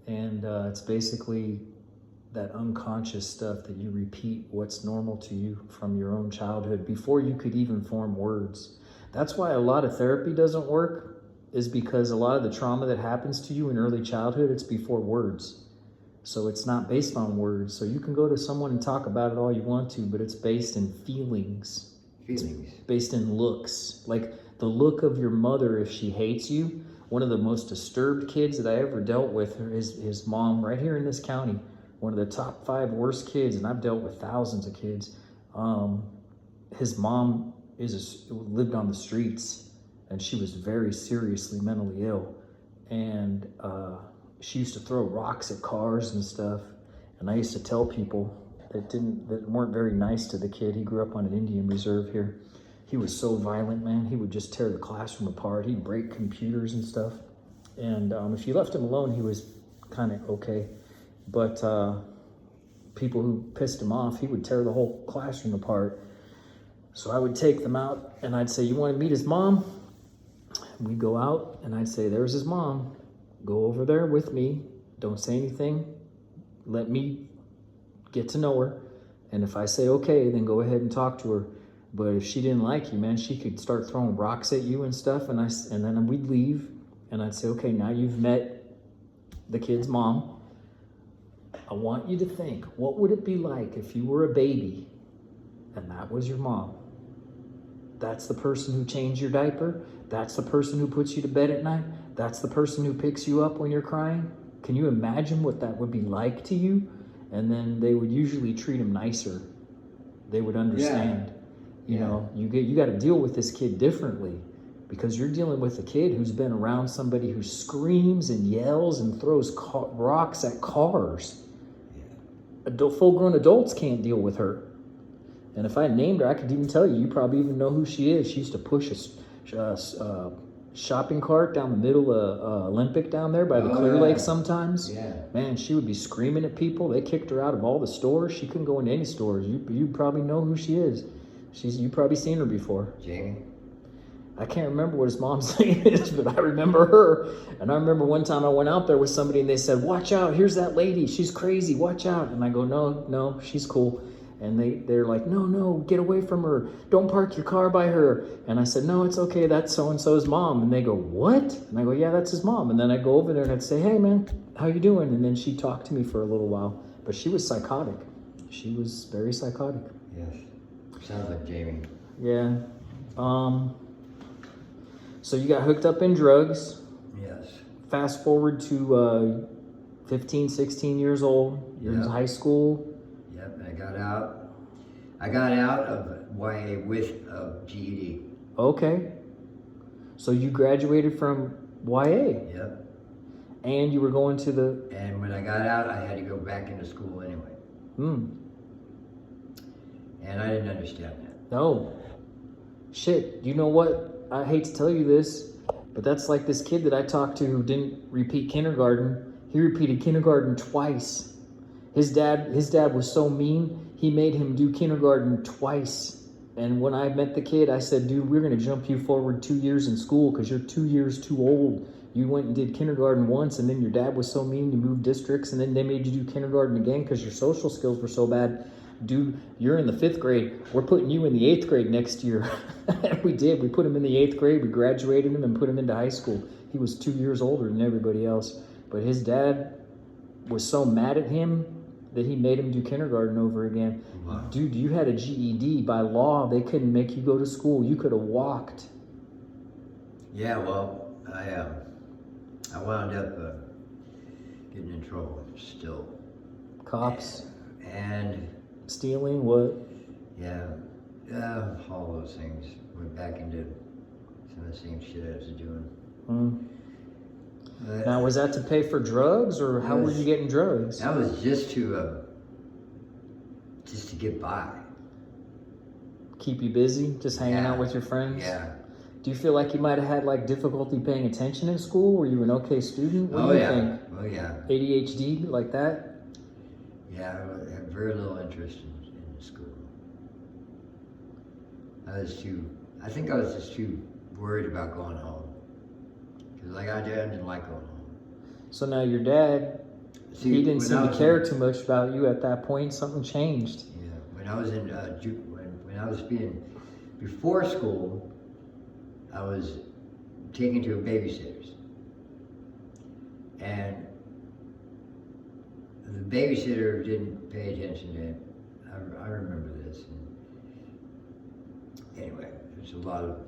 and it's basically that unconscious stuff that you repeat what's normal to you from your own childhood before you could even form words. That's why a lot of therapy doesn't work, is because a lot of the trauma that happens to you in early childhood, it's before words. So it's not based on words. So you can go to someone and talk about it all you want to, but it's based in feelings. Feelings. It's based in looks. Like the look of your mother if she hates you. One of the most disturbed kids that I ever dealt with is his mom right here in this county. One of the top 5 worst kids, and I've dealt with thousands of kids. His mom lived on the streets, and she was very seriously mentally ill. And she used to throw rocks at cars and stuff. And I used to tell people that weren't very nice to the kid. He grew up on an Indian reserve here. He was so violent, man. He would just tear the classroom apart. He'd break computers and stuff. And if you left him alone, he was kind of okay. But people who pissed him off, he would tear the whole classroom apart. So I would take them out and I'd say, you want to meet his mom? And we'd go out and I'd say, there's his mom. Go over there with me. Don't say anything. Let me get to know her. And if I say okay, then go ahead and talk to her. But if she didn't like you, man, she could start throwing rocks at you and stuff. And then we'd leave. And I'd say, okay, now you've met the kid's mom. I want you to think, what would it be like if you were a baby and that was your mom? That's the person who changed your diaper. That's the person who puts you to bed at night. That's the person who picks you up when you're crying. Can you imagine what that would be like to you? And then they would usually treat him nicer. They would understand. Yeah. You know, you got to deal with this kid differently because you're dealing with a kid who's been around somebody who screams and yells and throws rocks at cars. Full-grown adults can't deal with her. And if I named her, I could even tell you. You probably even know who she is. She used to push a shopping cart down the middle of Olympic down there by the Clear Lake sometimes. Yeah. Man, she would be screaming at people. They kicked her out of all the stores. She couldn't go into any stores. You probably know who she is. You probably seen her before. Jamie? I can't remember what his mom's name is, but I remember her. And I remember one time I went out there with somebody and they said, watch out, here's that lady. She's crazy, watch out. And I go, no, she's cool. And they're like, no, get away from her. Don't park your car by her. And I said, no, it's okay, that's so-and-so's mom. And they go, what? And I go, yeah, that's his mom. And then I go over there and I'd say, hey, man, how you doing? And then she talked to me for a little while. But she was psychotic. She was very psychotic. Yes. Sounds like Jamie. Yeah. So you got hooked up in drugs. Yes. Fast forward to 15, 16 years old. You're in high school. Yep, and I got out. I got out of YA with a GED. Okay. So you graduated from YA. Yep. And you were going to the... And when I got out, I had to go back into school anyway. And I didn't understand that. No. Shit, you know what? I hate to tell you this, but that's like this kid that I talked to who didn't repeat kindergarten. He repeated kindergarten twice. His dad was so mean, he made him do kindergarten twice. And when I met the kid, I said, dude, we're going to jump you forward 2 years in school because you're 2 years too old. You went and did kindergarten once, and then your dad was so mean, you moved districts, and then they made you do kindergarten again because your social skills were so bad. Dude, you're in the 5th grade. We're putting you in the 8th grade next year. And we did. We put him in the 8th grade. We graduated him and put him into high school. He was 2 years older than everybody else. But his dad was so mad at him that he made him do kindergarten over again. Wow. Dude, you had a GED. By law, they couldn't make you go to school. You could have walked. Yeah, well, I wound up getting in trouble still. Cops. And stealing, what? Yeah, all those things. Went back into some of the same shit I was doing. Now, was that to pay for drugs, or how were you getting drugs? That was just to get by. Keep you busy, just hanging out with your friends? Yeah. Do you feel like you might have had like difficulty paying attention in school? Were you an okay student? What do you think? Oh yeah. ADHD, like that? Yeah, I had very little interest in school. I think I was just too worried about going home. Because I didn't like going home. So now your dad, he didn't seem to care too much about you at that point. Something changed. Yeah, when I was before school, I was taken to a babysitter's. And the babysitter didn't pay attention to it. I remember this. And anyway, there's a lot of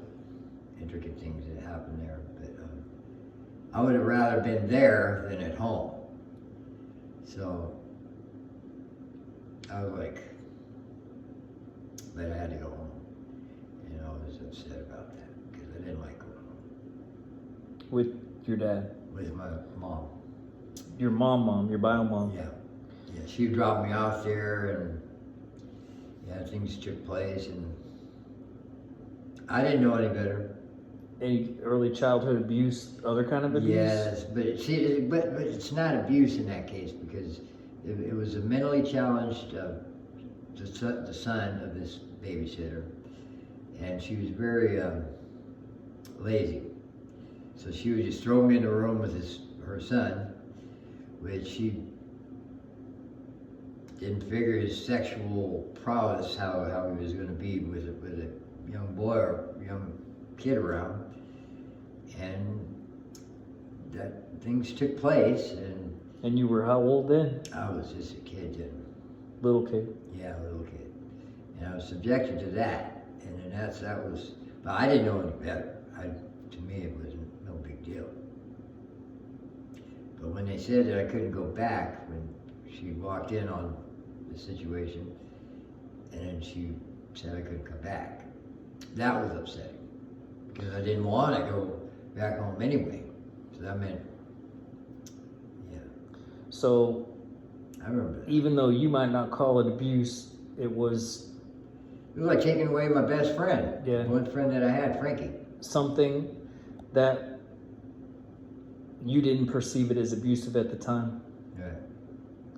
intricate things that happened there, but I would have rather been there than at home. So I was like, but I had to go home. And I was upset about that because I didn't like going home. With your dad? With my mom. Your mom, your bio mom? Yeah. Yeah, she dropped me off there and yeah, things took place and I didn't know any better. Any early childhood abuse, other kind of abuse? Yes, but see, but it's not abuse in that case because it was a mentally challenged the son of this babysitter, and she was very lazy. So she would just throw me in the room with her son, which she didn't figure his sexual prowess how he was going to be with a young boy or young kid around, and that things took place. And you were how old then? I was just a kid then. Little kid. Yeah, a little kid. And I was subjected to that. And then that was, but I didn't know any better. To me, it was no big deal. But when they said that I couldn't go back, when she walked in on the situation, and then she said I couldn't come back, that was upsetting. Because I didn't want to go back home anyway. So that meant, yeah. So, I remember that. even though you might not call it abuse, it was like taking away my best friend. Yeah. One friend that I had, Frankie. something that you didn't perceive it as abusive at the time. Yeah.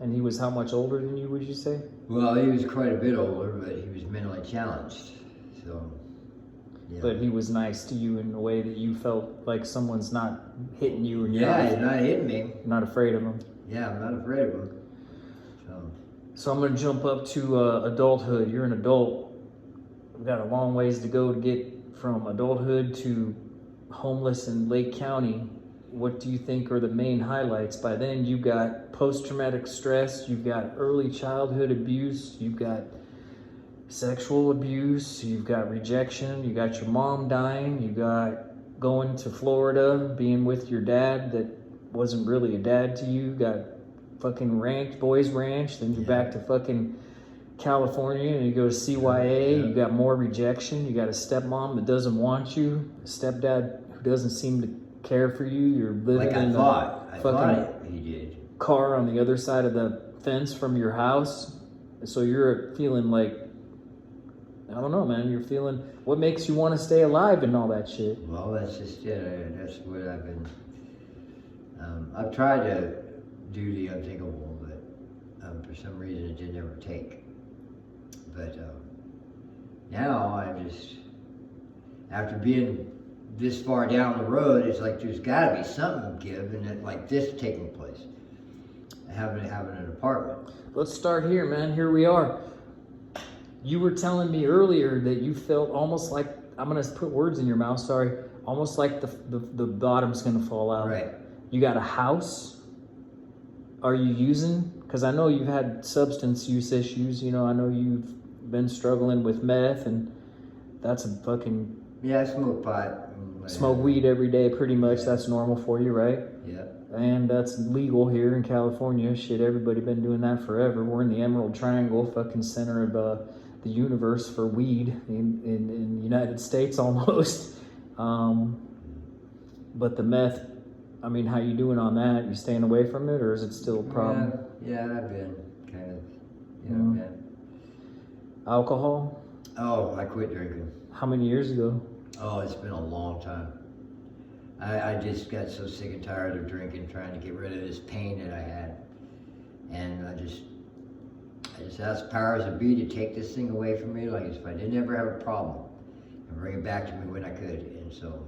And he was how much older than you, would you say? Well, he was quite a bit older, but he was mentally challenged. So, yeah. But he was nice to you in a way that you felt like someone's not hitting you and Yeah, he's not hitting me. you're not afraid of him. Yeah, I'm not afraid of him. So I'm going to jump up to adulthood. You're an adult. We've got a long ways to go to get from adulthood to homeless in Lake County. What do you think are the main highlights? By then, you've got post-traumatic stress, you've got early childhood abuse, you've got sexual abuse, you've got rejection, you got your mom dying, you got going to Florida, being with your dad that wasn't really a dad to you, got fucking ranch, boys ranch, then you're back to fucking California and you go to CYA, you got more rejection, you got a stepmom that doesn't want you, a stepdad who doesn't seem to care for you, you're living Like I in thought fucking he did. car on the other side of the fence from your house. So you're feeling like, I don't know, man, you're feeling, what makes you want to stay alive and all that shit? Well, that's just it. That's what I've been. I've tried to do the unthinkable, but for some reason it didn't ever take. But now I'm just, after being this far down the road, it's like there's got to be something give, and it, like this taking place, having an apartment. Let's start here, man. Here we are. You were telling me earlier that you felt almost like, I'm going to put words in your mouth, sorry, almost like the bottom's going to fall out. Right. You got a house. Are you using? Because I know you've had substance use issues. You know, I know you've been struggling with meth, and that's a fucking... Yeah, I smoke pot. Smoke weed every day, pretty much. That's normal for you, right? Yeah. And that's legal here in California. Shit, everybody been doing that forever. We're in the Emerald Triangle, fucking center of the universe for weed in the United States almost. But the meth, I mean, how you doing on that? You staying away from it, or is it still a problem? Yeah, I've been kind of, Yeah. Alcohol? Oh, I quit drinking. How many years ago? Oh, it's been a long time. I just got so sick and tired of drinking, trying to get rid of this pain that I had. And I just asked powers that be to take this thing away from me, like if I didn't ever have a problem, and bring it back to me when I could. And so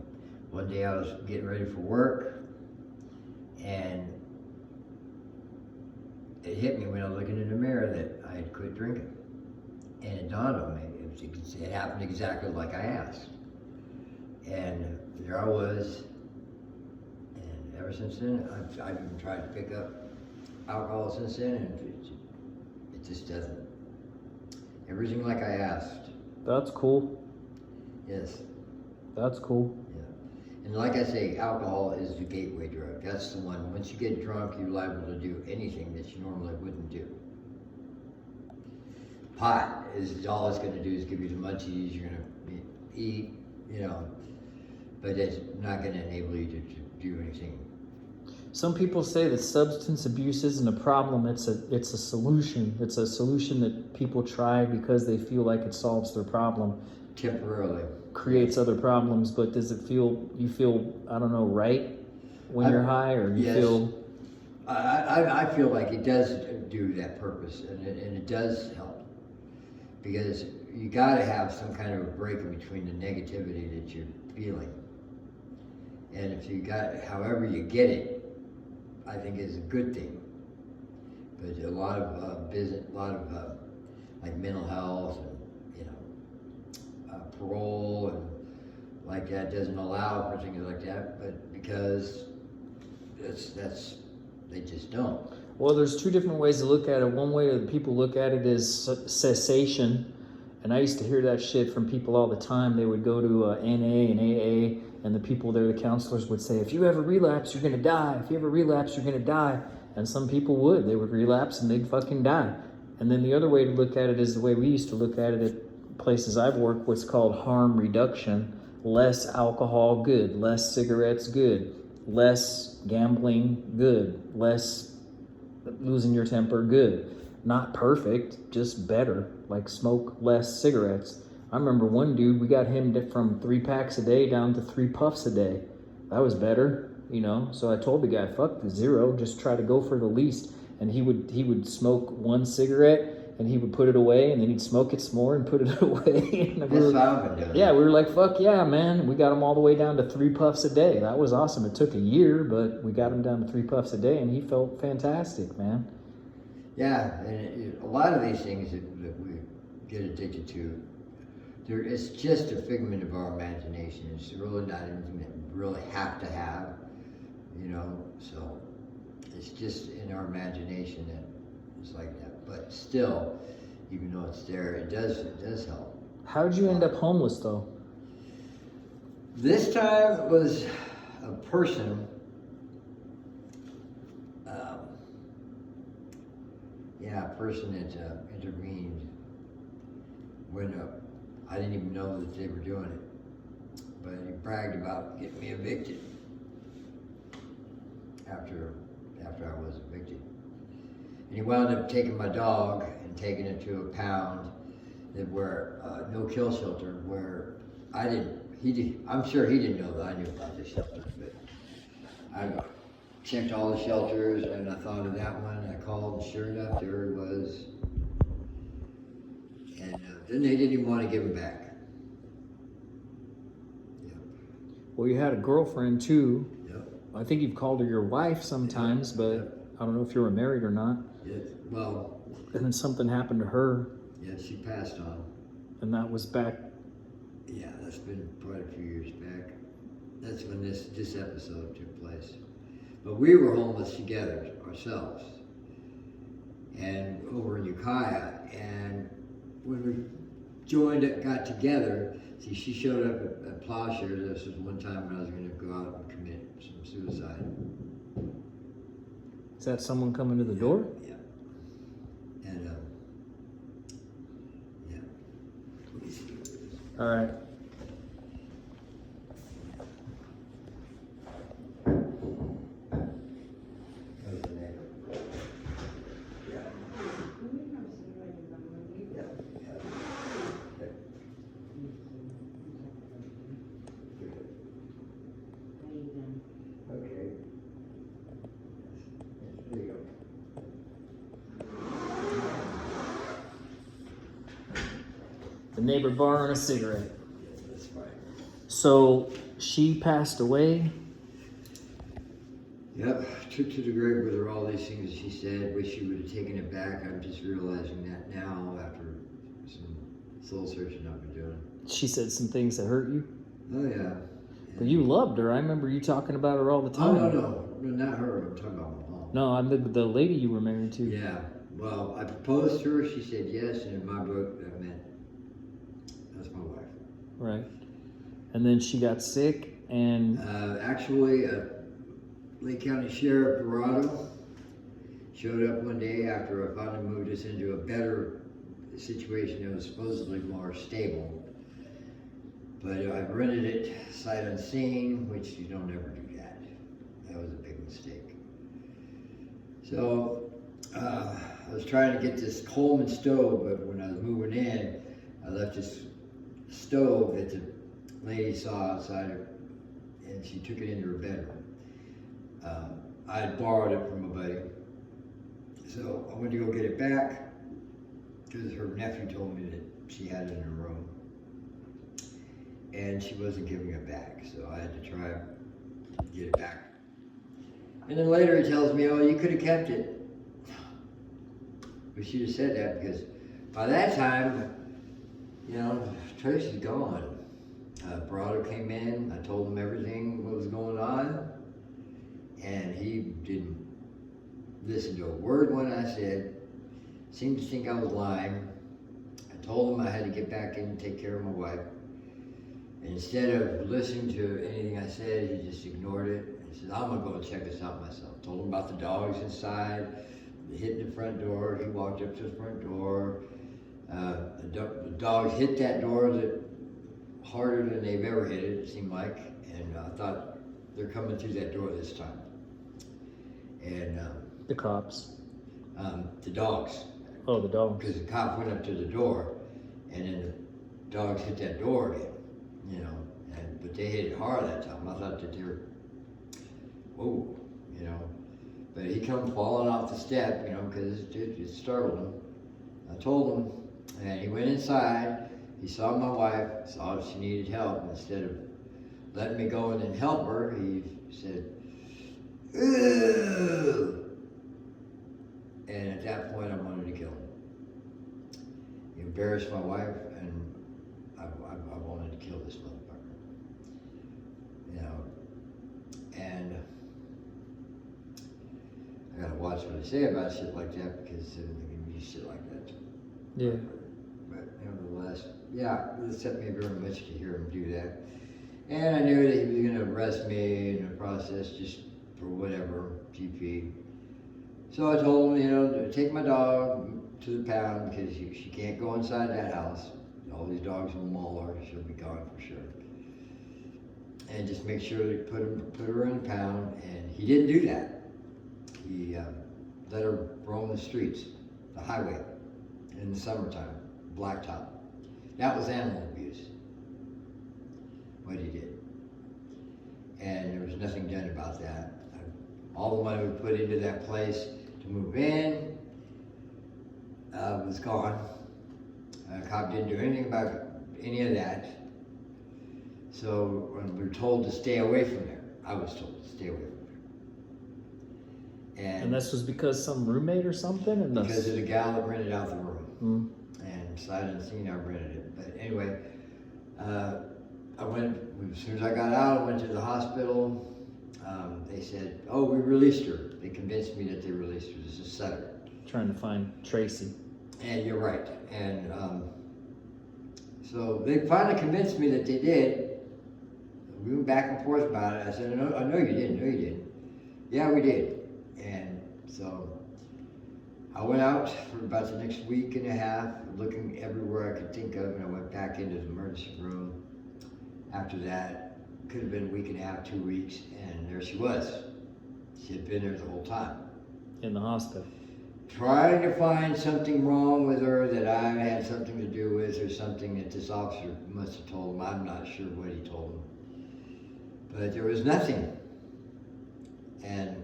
one day I was getting ready for work, and it hit me when I was looking in the mirror that I had quit drinking. And it dawned on me, it happened exactly like I asked. And there I was, and ever since then, I've even tried to pick up alcohol since then, and it just doesn't. Everything like I asked. That's cool. Yes. That's cool. Yeah. And like I say, alcohol is the gateway drug. That's the one. Once you get drunk, you're liable to do anything that you normally wouldn't do. Pot is all it's going to do is give you the munchies. You're going to eat, you know, but it's not going to enable you to do anything. Some people say that substance abuse isn't a problem, it's a solution. It's a solution that people try because they feel like it solves their problem. Temporarily. Creates other problems, but does it you feel, I don't know, right when you're high, or you yes. feel? I feel like it does do that purpose, and it does help. Because you gotta have some kind of a break in between the negativity that you're feeling. And if you got, however you get it, I think is a good thing. But a lot of business, a lot of like mental health and, you know, parole and like that doesn't allow for things like that, but because they just don't. Well, there's two different ways to look at it. One way that people look at it is cessation. And I used to hear that shit from people all the time. They would go to NA and AA, and the people there, the counselors, would say, if you ever relapse, you're going to die. If you ever relapse, you're going to die. And some people would. They would relapse and they'd fucking die. And then the other way to look at it is the way we used to look at it at places I've worked, what's called harm reduction. Less alcohol, good. Less cigarettes, good. Less gambling, good. Less losing your temper, good. Not perfect, just better. Like smoke less cigarettes. I remember one dude, we got him from 3 packs a day down to 3 puffs a day. That was better, you know. So I told the guy, fuck the 0, just try to go for the least. And he would smoke 1 cigarette and he would put it away, and then he'd smoke it some more and put it away. And That's what I've been doing. Yeah, we were like, fuck yeah, man. We got him all the way down to 3 puffs a day. That was awesome. It took a year, but we got him down to 3 puffs a day, and he felt fantastic, man. Yeah, and a lot of these things that we get addicted to, it's just a figment of our imagination. It's really not anything that we really have to have, you know. So it's just in our imagination that it's like that. But still, even though it's there, it does help. How'd you end up homeless, though? This time it was a person. A person that intervened when I didn't even know that they were doing it, but he bragged about getting me evicted after I was evicted. And he wound up taking my dog and taking it to a pound where no-kill shelter, where I'm sure he didn't know that I knew about this shelter, but I checked all the shelters, and I thought of that one. I called, and sure enough, there it was. And then they didn't even want to give him back. Yep. Well, you had a girlfriend too. Yep. I think you've called her your wife sometimes, but Yep. I don't know if you were married or not. Yes. Well. And then something happened to her. Yeah, she passed on. And that was back. Yeah, that's been quite a few years back. That's when this episode took place. But we were homeless together ourselves, and over in Ukiah. And when we got together, see, she showed up at Plowshares. This was one time when I was going to go out and commit some suicide. Is that someone coming to the door? Yeah. And yeah. Let me see. All right. Okay. There you go. The neighbor borrowing a cigarette. Yes, that's fine. So she passed away. Yep, took to the grave with her all these things she said. Wish she would have taken it back. I'm just realizing that now after some soul searching I've been doing. She said some things that hurt you. Oh yeah. But you loved her. I remember you talking about her all the time. Oh no, not her. I'm talking about my mom. No, I'm the lady you were married to. Yeah. Well, I proposed to her. She said yes, and in my book, that meant that's my wife. Right. And then she got sick, and Actually, Lake County Sheriff Dorado showed up one day after I finally moved us into a better situation that was supposedly more stable. But I rented it sight unseen, which you don't ever do that. That was a big mistake. So I was trying to get this Coleman stove, but when I was moving in, I left this stove that the lady saw outside, and she took it into her bedroom. I had borrowed it from a buddy, so I went to go get it back because her nephew told me that she had it in her room, and she wasn't giving it back, so I had to try to get it back. And then later he tells me, "Oh, you could have kept it." We should have said that, because by that time, you know, Tracy's gone. Dorado came in, I told him everything what was going on, and he didn't listen to a word when I said. Seemed to think I was lying. I told him I had to get back in and take care of my wife. And instead of listening to anything I said, he just ignored it. He said, "I'm gonna go check this out myself." Told him about the dogs inside, hitting the front door. He walked up to the front door. The dogs hit that door harder than they've ever hit it, it seemed like. And I thought, they're coming through that door this time. And the cops. the dogs. Oh, the dog. Because the cop went up to the door, and then the dogs hit that door again, you know. But they hit it hard that time. I thought that they were, whoa, you know. But he come falling off the step, you know, because it startled him. I told him, and he went inside. He saw my wife, saw she needed help. Instead of letting me go in and help her, he said, "Ugh." And at that point, I wanted to kill him. He embarrassed my wife, and I wanted to kill this motherfucker. You know, and I gotta watch what I say about shit like that, because they can use shit like that. Yeah. But nevertheless, yeah, it upset me very much to hear him do that. And I knew that he was gonna arrest me in the process, just for whatever, GP. So I told him, you know, to take my dog to the pound, because she can't go inside that house. All these dogs will maul her, she'll be gone for sure. And just make sure to put her in the pound, and he didn't do that. He let her roam the streets, the highway, in the summertime, blacktop. That was animal abuse, what he did. And there was nothing done about that. All the money we put into that place to move in was gone. Cop didn't do anything about any of that. So when we were told to stay away from there, I was told to stay away from there. And this was because some roommate or something? And because of the gal that rented out the room. Mm. And sight unseen, I rented it. But anyway, I went, as soon as I got out, I went to the hospital. They said, "Oh, we released her." They convinced me that they released her. This is Sutter. Trying to find Tracy. And you're right. And so they finally convinced me that they did. We went back and forth about it. I said, I know you didn't. No, you didn't. Yeah, we did. And so I went out for about the next week and a half, looking everywhere I could think of, and I went back into the emergency room. After that, could have been a week and a half, 2 weeks, and there she was. She had been there the whole time. In the hospital. Trying to find something wrong with her that I had something to do with, or something that this officer must have told him. I'm not sure what he told him. But there was nothing. And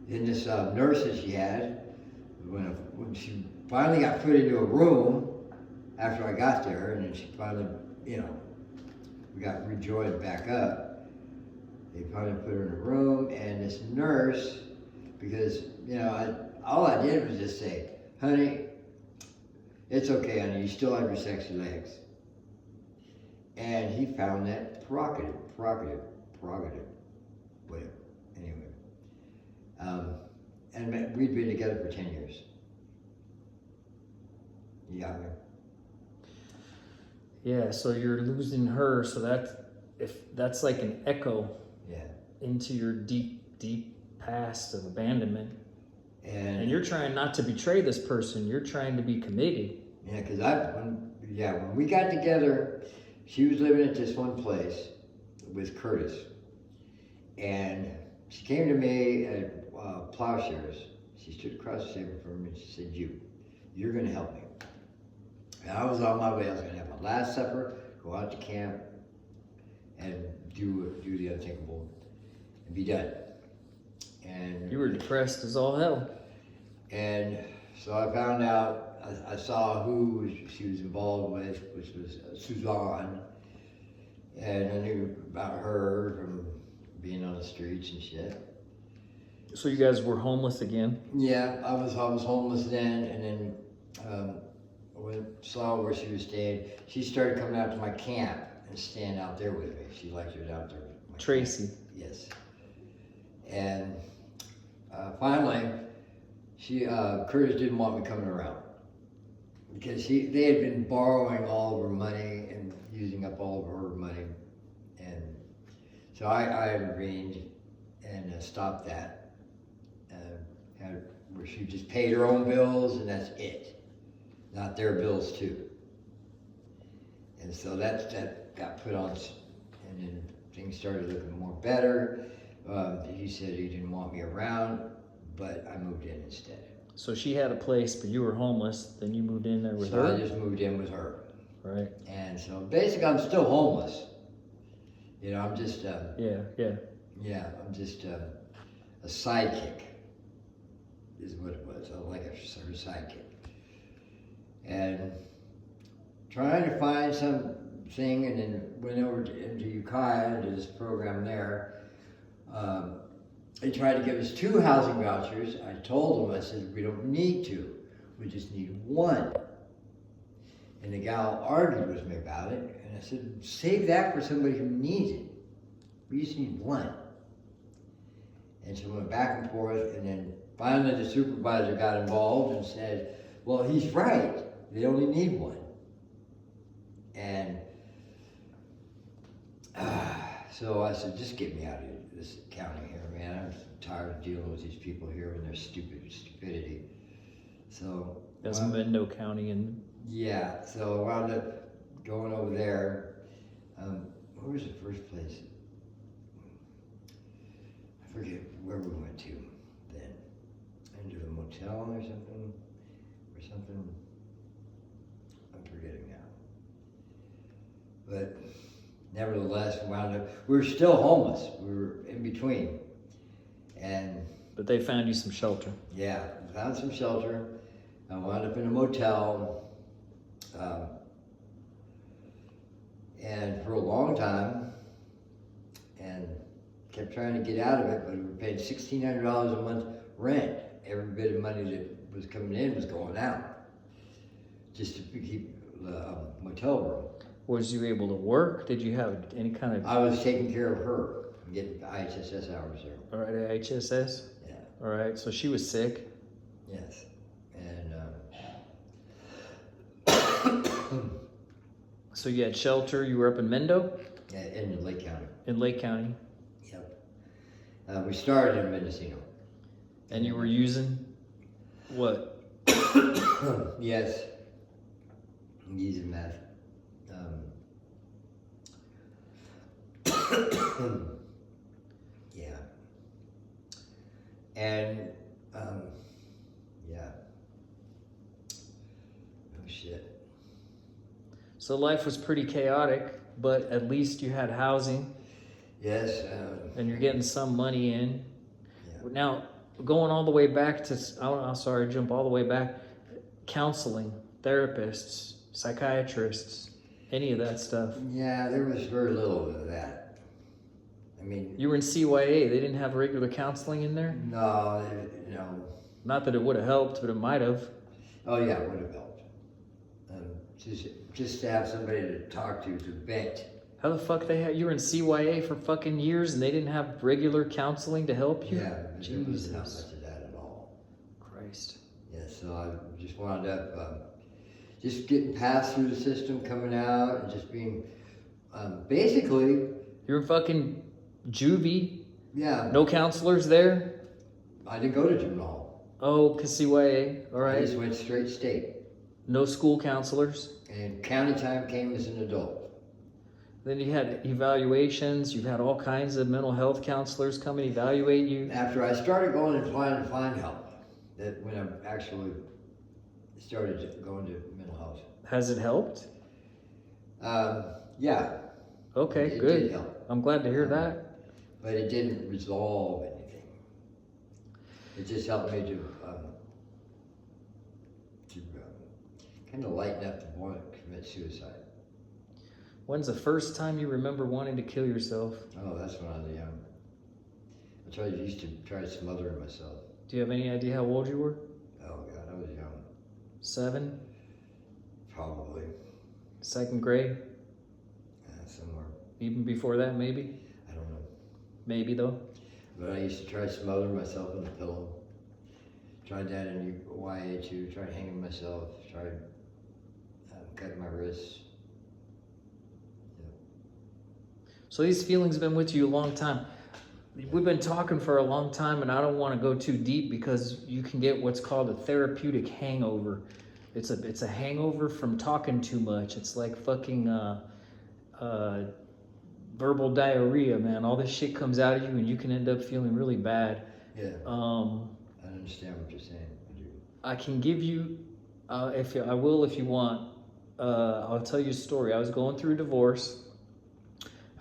then this nurse that she had, when she finally got put into a room after I got there, and then she finally, you know, we got rejoined back up. They finally put her in a room, and this nurse, because, you know, all I did was just say, "Honey, it's okay, honey, you still have your sexy legs." And he found that prerogative. whatever. Anyway, and we'd been together for 10 years. You got me? Yeah, so you're losing her, so that's like an echo Yeah. into your deep, deep past of abandonment. And And you're trying not to betray this person. You're trying to be committed. yeah, because when we got together, she was living at this one place with Curtis, and she came to me at Plowshares. She stood across the table from me and she said, "You're going to help me." And I was on my way. I was going to have my last supper, go out to camp, and do the unthinkable, and be done. And You were depressed as all hell. And so I found out, I saw who she was involved with, which was Suzanne. And I knew about her from being on the streets and shit. So you guys were homeless again. Yeah, I was homeless then, and then when saw where she was staying, she started coming out to my camp and staying out there with me. She liked it out there. With my Tracy. camp. Yes. And finally, Curtis didn't want me coming around because they had been borrowing all of her money and using up all of her money, and so I intervened and stopped that. Where she just paid her own bills and that's it, not their bills too. And so that got put on, and then things started looking more better. He said he didn't want me around, but I moved in instead. So she had a place, but you were homeless. Then you moved in there with So her. I just moved in with her. Right. And so basically I'm still homeless. You know, I'm just, Yeah. I'm just a sidekick, is what it was. I was like a sort of sidekick. And trying to find something, and then went over into Ukiah, into this program there. They tried to give us 2 housing vouchers. I told them, I said, we don't need 2. We just need 1. And the gal argued with me about it. And I said, save that for somebody who needs it. We just need 1. And so we went back and forth. And then finally the supervisor got involved and said, well, he's right. They only need 1. And so I said, just get me out of this county here, man. I'm tired of dealing with these people here and their stupidity. So That's Mendo County, and yeah, so I wound up going over there. Where was the first place? I forget where we went to then. Into the motel or something. I'm forgetting now. But nevertheless, we were still homeless. We were in between. but they found you some shelter. Yeah, found some shelter. I wound up in a motel. And for a long time, and kept trying to get out of it, but we were paying $1,600 a month rent. Every bit of money that was coming in was going out, just to keep the motel room. Was you able to work? Did you have any kind of... I was taking care of her, getting IHSS hours there. All right, HSS? Yeah. All right, so she was sick. Yes. And So you had shelter. You were up in Mendo? yeah, in Lake County. In Lake County. Yep. We started in Mendocino. And you were using what? Yes. I'm using meth. Yeah. And, yeah. Oh, shit. So life was pretty chaotic, but at least you had housing. Yes. And you're getting some money in. Yeah. Now, going all the way back to, jump all the way back, counseling, therapists, psychiatrists, any of that stuff. Yeah, there was very little of that. I mean... You were in CYA. They didn't have regular counseling in there? No. Not that it would have helped, but it might have. Oh, yeah, it would have helped. Just to have somebody to talk to vent How the fuck you were in CYA for fucking years and they didn't have regular counseling to help you? Yeah, it wasn't Jesus. much of that at all. Christ. Yeah, so I just wound up just getting passed through the system, coming out, and just being basically. You're fucking juvie. Yeah. No counselors there? I didn't go to juvenile hall. Oh, cause CYA. All right. I just went straight state. No school counselors. And county time came as an adult. Then you had evaluations. You've had all kinds of mental health counselors come and evaluate you. After I started going and trying to find help, that when I actually started going to mental health. Has it helped? Yeah. Okay, it good. did help. I'm glad to hear that. But it didn't resolve anything. It just helped me to kind of lighten up the want to commit suicide. When's the first time you remember wanting to kill yourself? Oh, that's when I was young. I used to try smothering myself. Do you have any idea how old you were? Oh God, I was young. 7? Probably. 2nd grade? Somewhere. Even before that, maybe? I don't know. Maybe though. But I used to try smothering myself in the pillow. Tried that in YA too. Tried hanging myself. Tried cutting my wrists. So these feelings have been with you a long time. We've been talking for a long time, and I don't want to go too deep because you can get what's called a therapeutic hangover. It's a hangover from talking too much. It's like fucking verbal diarrhea, man. All this shit comes out of you, and you can end up feeling really bad. Yeah. I understand what you're saying. I do. I can give you, if you want. I'll tell you a story. I was going through a divorce.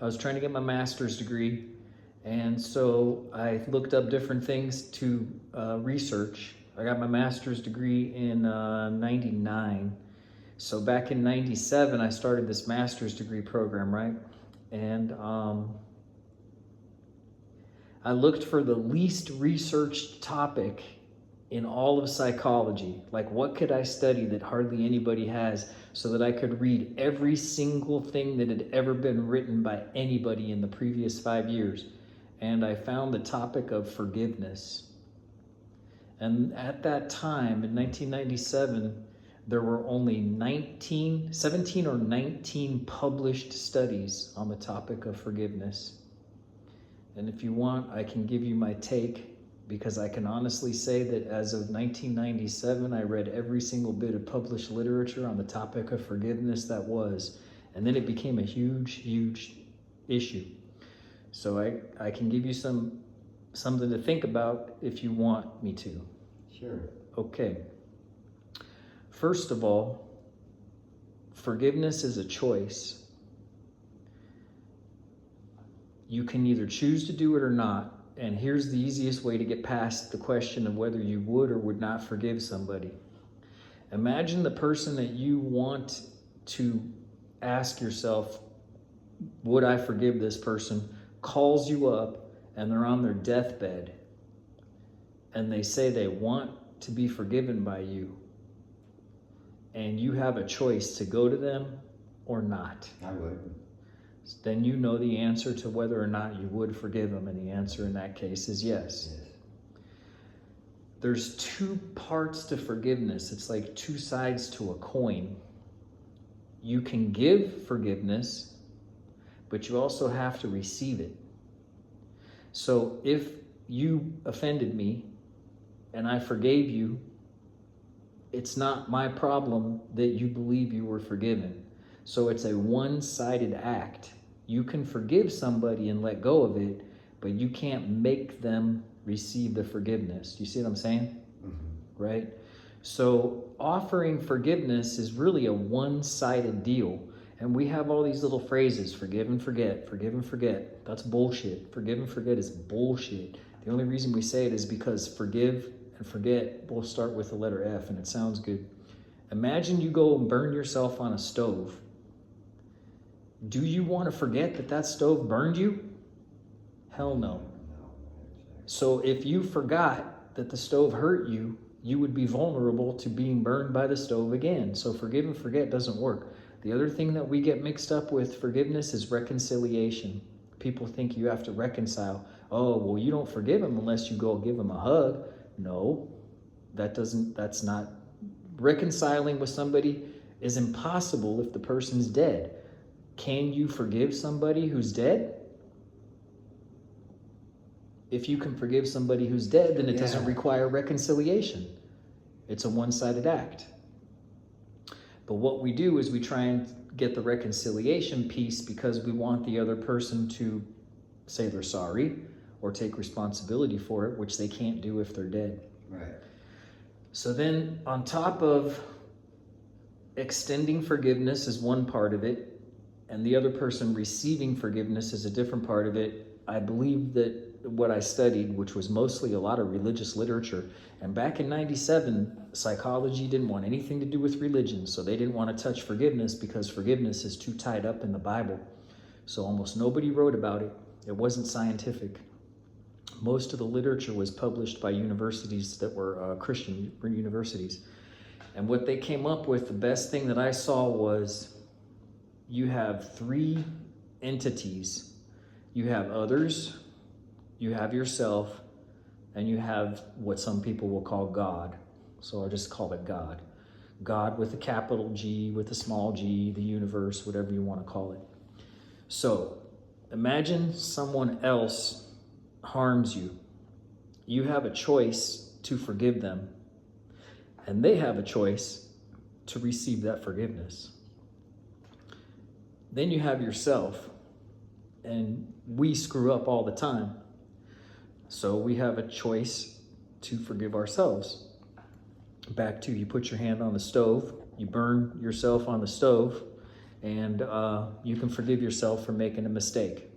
I was trying to get my master's degree, and so I looked up different things to research. I got my master's degree in 99. So back in 97, I started this master's degree program, right? And I looked for the least researched topic in all of psychology. Like, what could I study that hardly anybody has, so that I could read every single thing that had ever been written by anybody in the previous 5 years. And I found the topic of forgiveness. And at that time, in 1997, there were only 17 or 19 published studies on the topic of forgiveness. And if you want, I can give you my take, because I can honestly say that as of 1997, I read every single bit of published literature on the topic of forgiveness that was. And then it became a huge, huge issue. So I can give you something to think about if you want me to. Sure. Okay. First of all, forgiveness is a choice. You can either choose to do it or not. And here's the easiest way to get past the question of whether you would or would not forgive somebody. Imagine the person that you want to ask yourself, would I forgive this person, calls you up, and they're on their deathbed, and they say they want to be forgiven by you, and you have a choice to go to them or not. I would. Then you know the answer to whether or not you would forgive them, and the answer in that case is yes. Yes. There's 2 parts to forgiveness. It's like 2 sides to a coin. You can give forgiveness, but you also have to receive it. So if you offended me and I forgave you, it's not my problem that you believe you were forgiven. So it's a one-sided act. You can forgive somebody and let go of it, but you can't make them receive the forgiveness. You see what I'm saying? Mm-hmm. Right? So offering forgiveness is really a one-sided deal. And we have all these little phrases, forgive and forget, forgive and forget. That's bullshit. Forgive and forget is bullshit. The only reason we say it is because forgive and forget both start with the letter F, and it sounds good. Imagine you go and burn yourself on a stove. Do you want to forget that that stove burned you? Hell no. So if you forgot that the stove hurt you, you would be vulnerable to being burned by the stove again. So forgive and forget doesn't work. The other thing that we get mixed up with forgiveness is reconciliation. People think you have to reconcile. Oh, well, you don't forgive him unless you go give him a hug. No, that's not. Reconciling with somebody is impossible if the person's dead. Can you forgive somebody who's dead? If you can forgive somebody who's dead, then it doesn't require reconciliation. It's a one-sided act. But what we do is we try and get the reconciliation piece because we want the other person to say they're sorry or take responsibility for it, which they can't do if they're dead. Right. So then on top of extending forgiveness is one part of it, and the other person receiving forgiveness is a different part of it. I believe that what I studied, which was mostly a lot of religious literature, and back in 97, psychology didn't want anything to do with religion, so they didn't want to touch forgiveness because forgiveness is too tied up in the Bible. So almost nobody wrote about it. It wasn't scientific. Most of the literature was published by universities that were Christian universities. And what they came up with, the best thing that I saw was you have three entities. You have others, you have yourself, and you have what some people will call God. So I'll just call it God. God with a capital G, with a small g, the universe, whatever you want to call it. So imagine someone else harms you. You have a choice to forgive them, and they have a choice to receive that forgiveness. Then you have yourself, and we screw up all the time. So we have a choice to forgive ourselves. Back to, you put your hand on the stove, you burn yourself on the stove, and you can forgive yourself for making a mistake.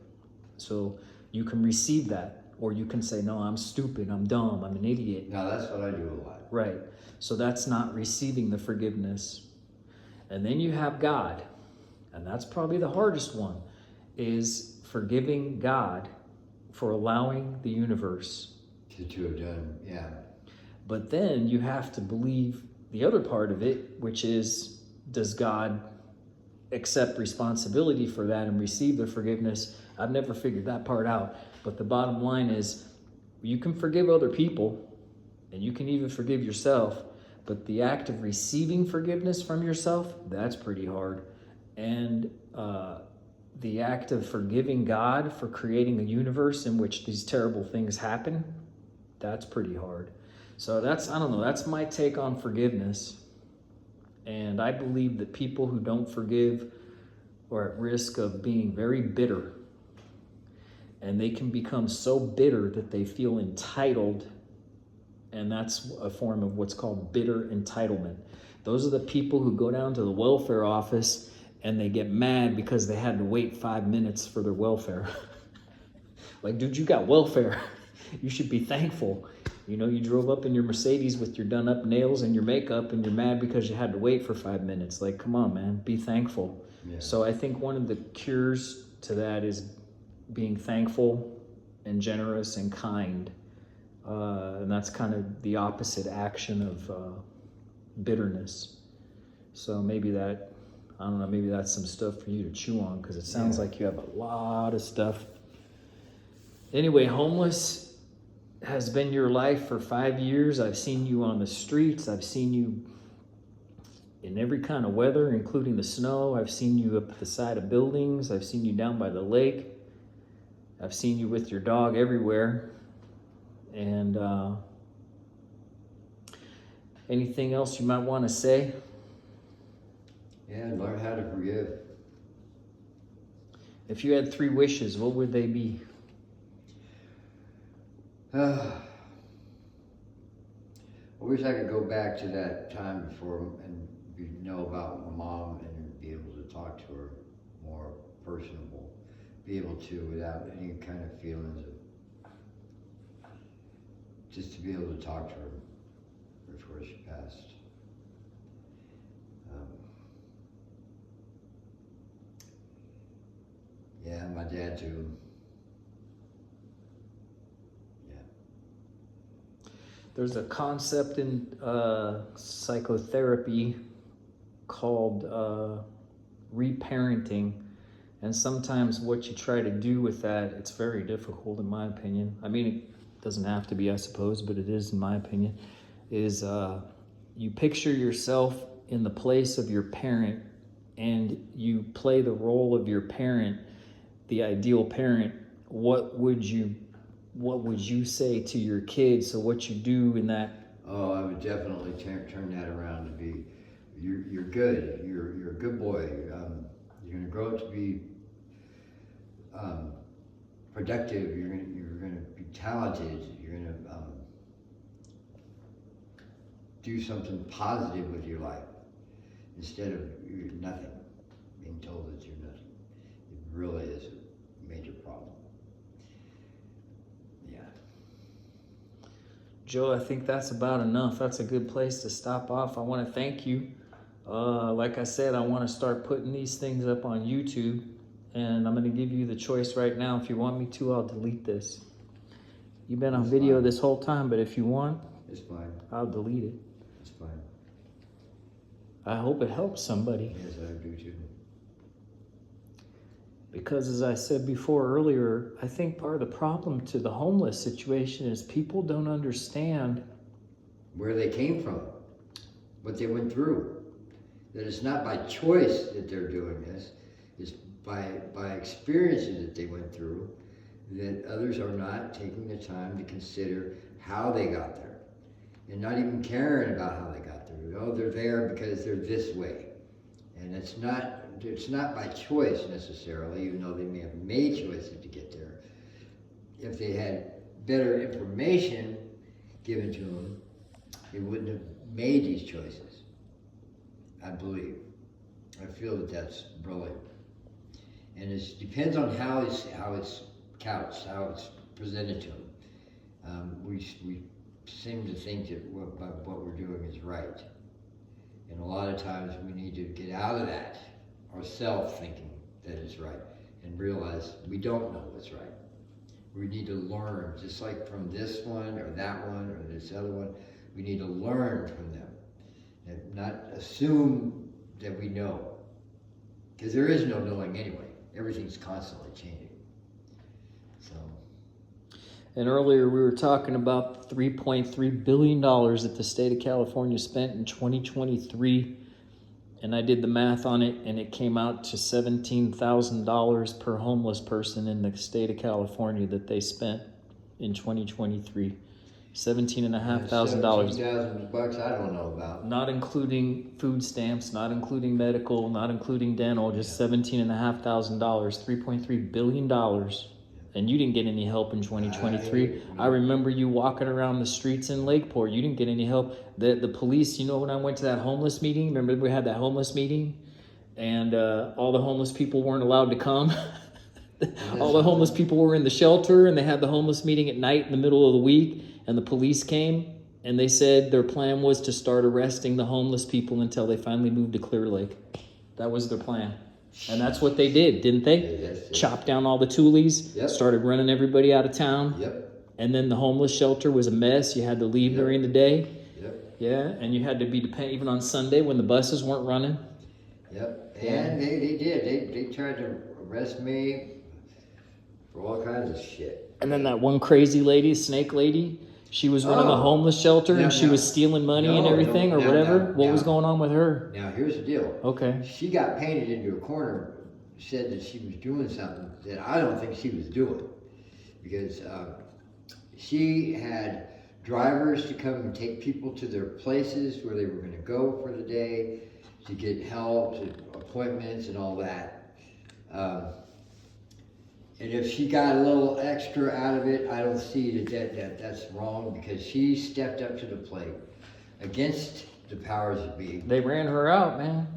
So you can receive that, or you can say, no, I'm stupid, I'm dumb, I'm an idiot. No, that's what I do a lot. Right. So that's not receiving the forgiveness. And then you have God, and that's probably the hardest one, is forgiving God for allowing the universe To have done, yeah. But then you have to believe the other part of it, which is, does God accept responsibility for that and receive the forgiveness? I've never figured that part out. But the bottom line is, you can forgive other people, and you can even forgive yourself, but the act of receiving forgiveness from yourself, that's pretty hard. And the act of forgiving God for creating a universe in which these terrible things happen, that's pretty hard. So that's, I don't know, that's my take on forgiveness. And I believe that people who don't forgive are at risk of being very bitter. And they can become so bitter that they feel entitled. And that's a form of what's called bitter entitlement. Those are the people who go down to the welfare office and they get mad because they had to wait 5 minutes for their welfare. Like, dude, you got welfare. You should be thankful. You know, you drove up in your Mercedes with your done up nails and your makeup and you're mad because you had to wait for 5 minutes. Like, come on, man, be thankful. Yeah. So I think one of the cures to that is being thankful and generous and kind. And that's kind of the opposite action of bitterness. So maybe that, I don't know, maybe that's some stuff for you to chew on, because it sounds like you have a lot of stuff. Anyway, homeless has been your life for 5 years. I've seen you on the streets. I've seen you in every kind of weather, including the snow. I've seen you up at the side of buildings. I've seen you down by the lake. I've seen you with your dog everywhere. And anything else you might want to say? Yeah, learn how to forgive. If you had 3 wishes, what would they be? I wish I could go back to that time before and know about my mom and be able to talk to her more personable. Be able to, without any kind of feelings of, just to be able to talk to her before she passed. Yeah, my dad too. Yeah. There's a concept in psychotherapy called reparenting. And sometimes what you try to do with that, it's very difficult in my opinion. I mean, it doesn't have to be, I suppose, but it is in my opinion, is you picture yourself in the place of your parent and you play the role of your parent, the ideal parent. What would you say to your kids? So what you do in that? Oh, I would definitely turn that around to be, you're good. You're a good boy. You're gonna grow up to be productive. You're gonna be talented. You're gonna do something positive with your life instead of you're nothing. Being told that you're nothing. It really is a major problem. Yeah. Joe, I think that's about enough. That's a good place to stop off. I want to thank you. Like I said, I want to start putting these things up on YouTube, and I'm going to give you the choice right now. If you want me to, I'll delete this. You've been on video fine. this whole time, but if you want, It's fine. I'll delete it. It's fine. I hope it helps somebody. Yes, I do too. Because as I said before earlier, I think part of the problem to the homeless situation is people don't understand Where they came from, what they went through. That it's not by choice that they're doing this, it's by experiences that they went through, that others are not taking the time to consider how they got there. And not even caring about how they got there. Oh, they're there because they're this way. And it's not by choice necessarily, even though they may have made choices to get there. If they had better information given to them, they wouldn't have made these choices, I believe. I feel that that's brilliant. And it depends on how it's couched, how it's presented to them. We seem to think that what we're doing is right. And a lot of times we need to get out of that, ourselves thinking that it's right, and realize we don't know what's right. We need to learn, just like from this one or that one or this other one, we need to learn from them and not assume that we know. Because there is no knowing anyway. Everything's constantly changing. So. And earlier we were talking about $3.3 billion that the state of California spent in 2023. And I did the math on it, and it came out to $17,000 per homeless person in the state of California that they spent in 2023. $17,500. $17,000, I don't know about. Not including food stamps, not including medical, not including dental, just $17,500. $3.3 billion. And you didn't get any help in 2023. I remember you walking around the streets in Lakeport. You didn't get any help. The police, you know, when I went to that homeless meeting, remember we had that homeless meeting? And all the homeless people weren't allowed to come. All the homeless people were in the shelter, and they had the homeless meeting at night in the middle of the week. And the police came, and they said their plan was to start arresting the homeless people until they finally moved to Clear Lake. That was their plan. And that's what they did, didn't they? Yes. Chopped down all the toolies, Yep. started running everybody out of town. Yep. And then the homeless shelter was a mess. You had to leave during the day. Yep. Yeah, and you had to be dependent even on Sunday when the buses weren't running. Yep. And they did. They tried to arrest me for all kinds of shit. And then that one crazy lady, Snake Lady, she was running the homeless shelter and she was stealing money and everything or whatever. What was going on with her? Now, here's the deal. Okay. She got painted into a corner, said that she was doing something that I don't think she was doing. Because she had drivers to come and take people to their places where they were going to go for the day, to get help, to appointments and all that. And if she got a little extra out of it, I don't see that's wrong, because she stepped up to the plate against the powers that be. They ran her out, man.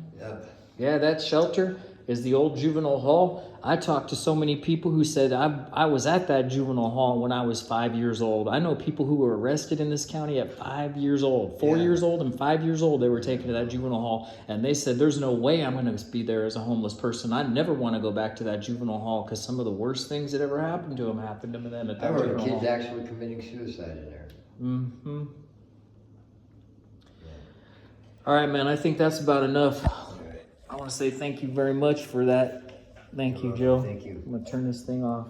Yeah, that shelter is the old juvenile hall. I talked to so many people who said, I was at that juvenile hall when I was 5 years old. I know people who were arrested in this county at 5 years old, 4 years old and 5 years old. They were taken to that juvenile hall, and they said, there's no way I'm going to be there as a homeless person. I never want to go back to that juvenile hall, because some of the worst things that ever happened to them happened to them at that I heard juvenile kids hall. actually committing suicide in there. Mm-hmm. All right, man, I think that's about enough. I want to want to say thank you very much for that. Thank you, Joe. Thank you. I'm gonna turn this thing off.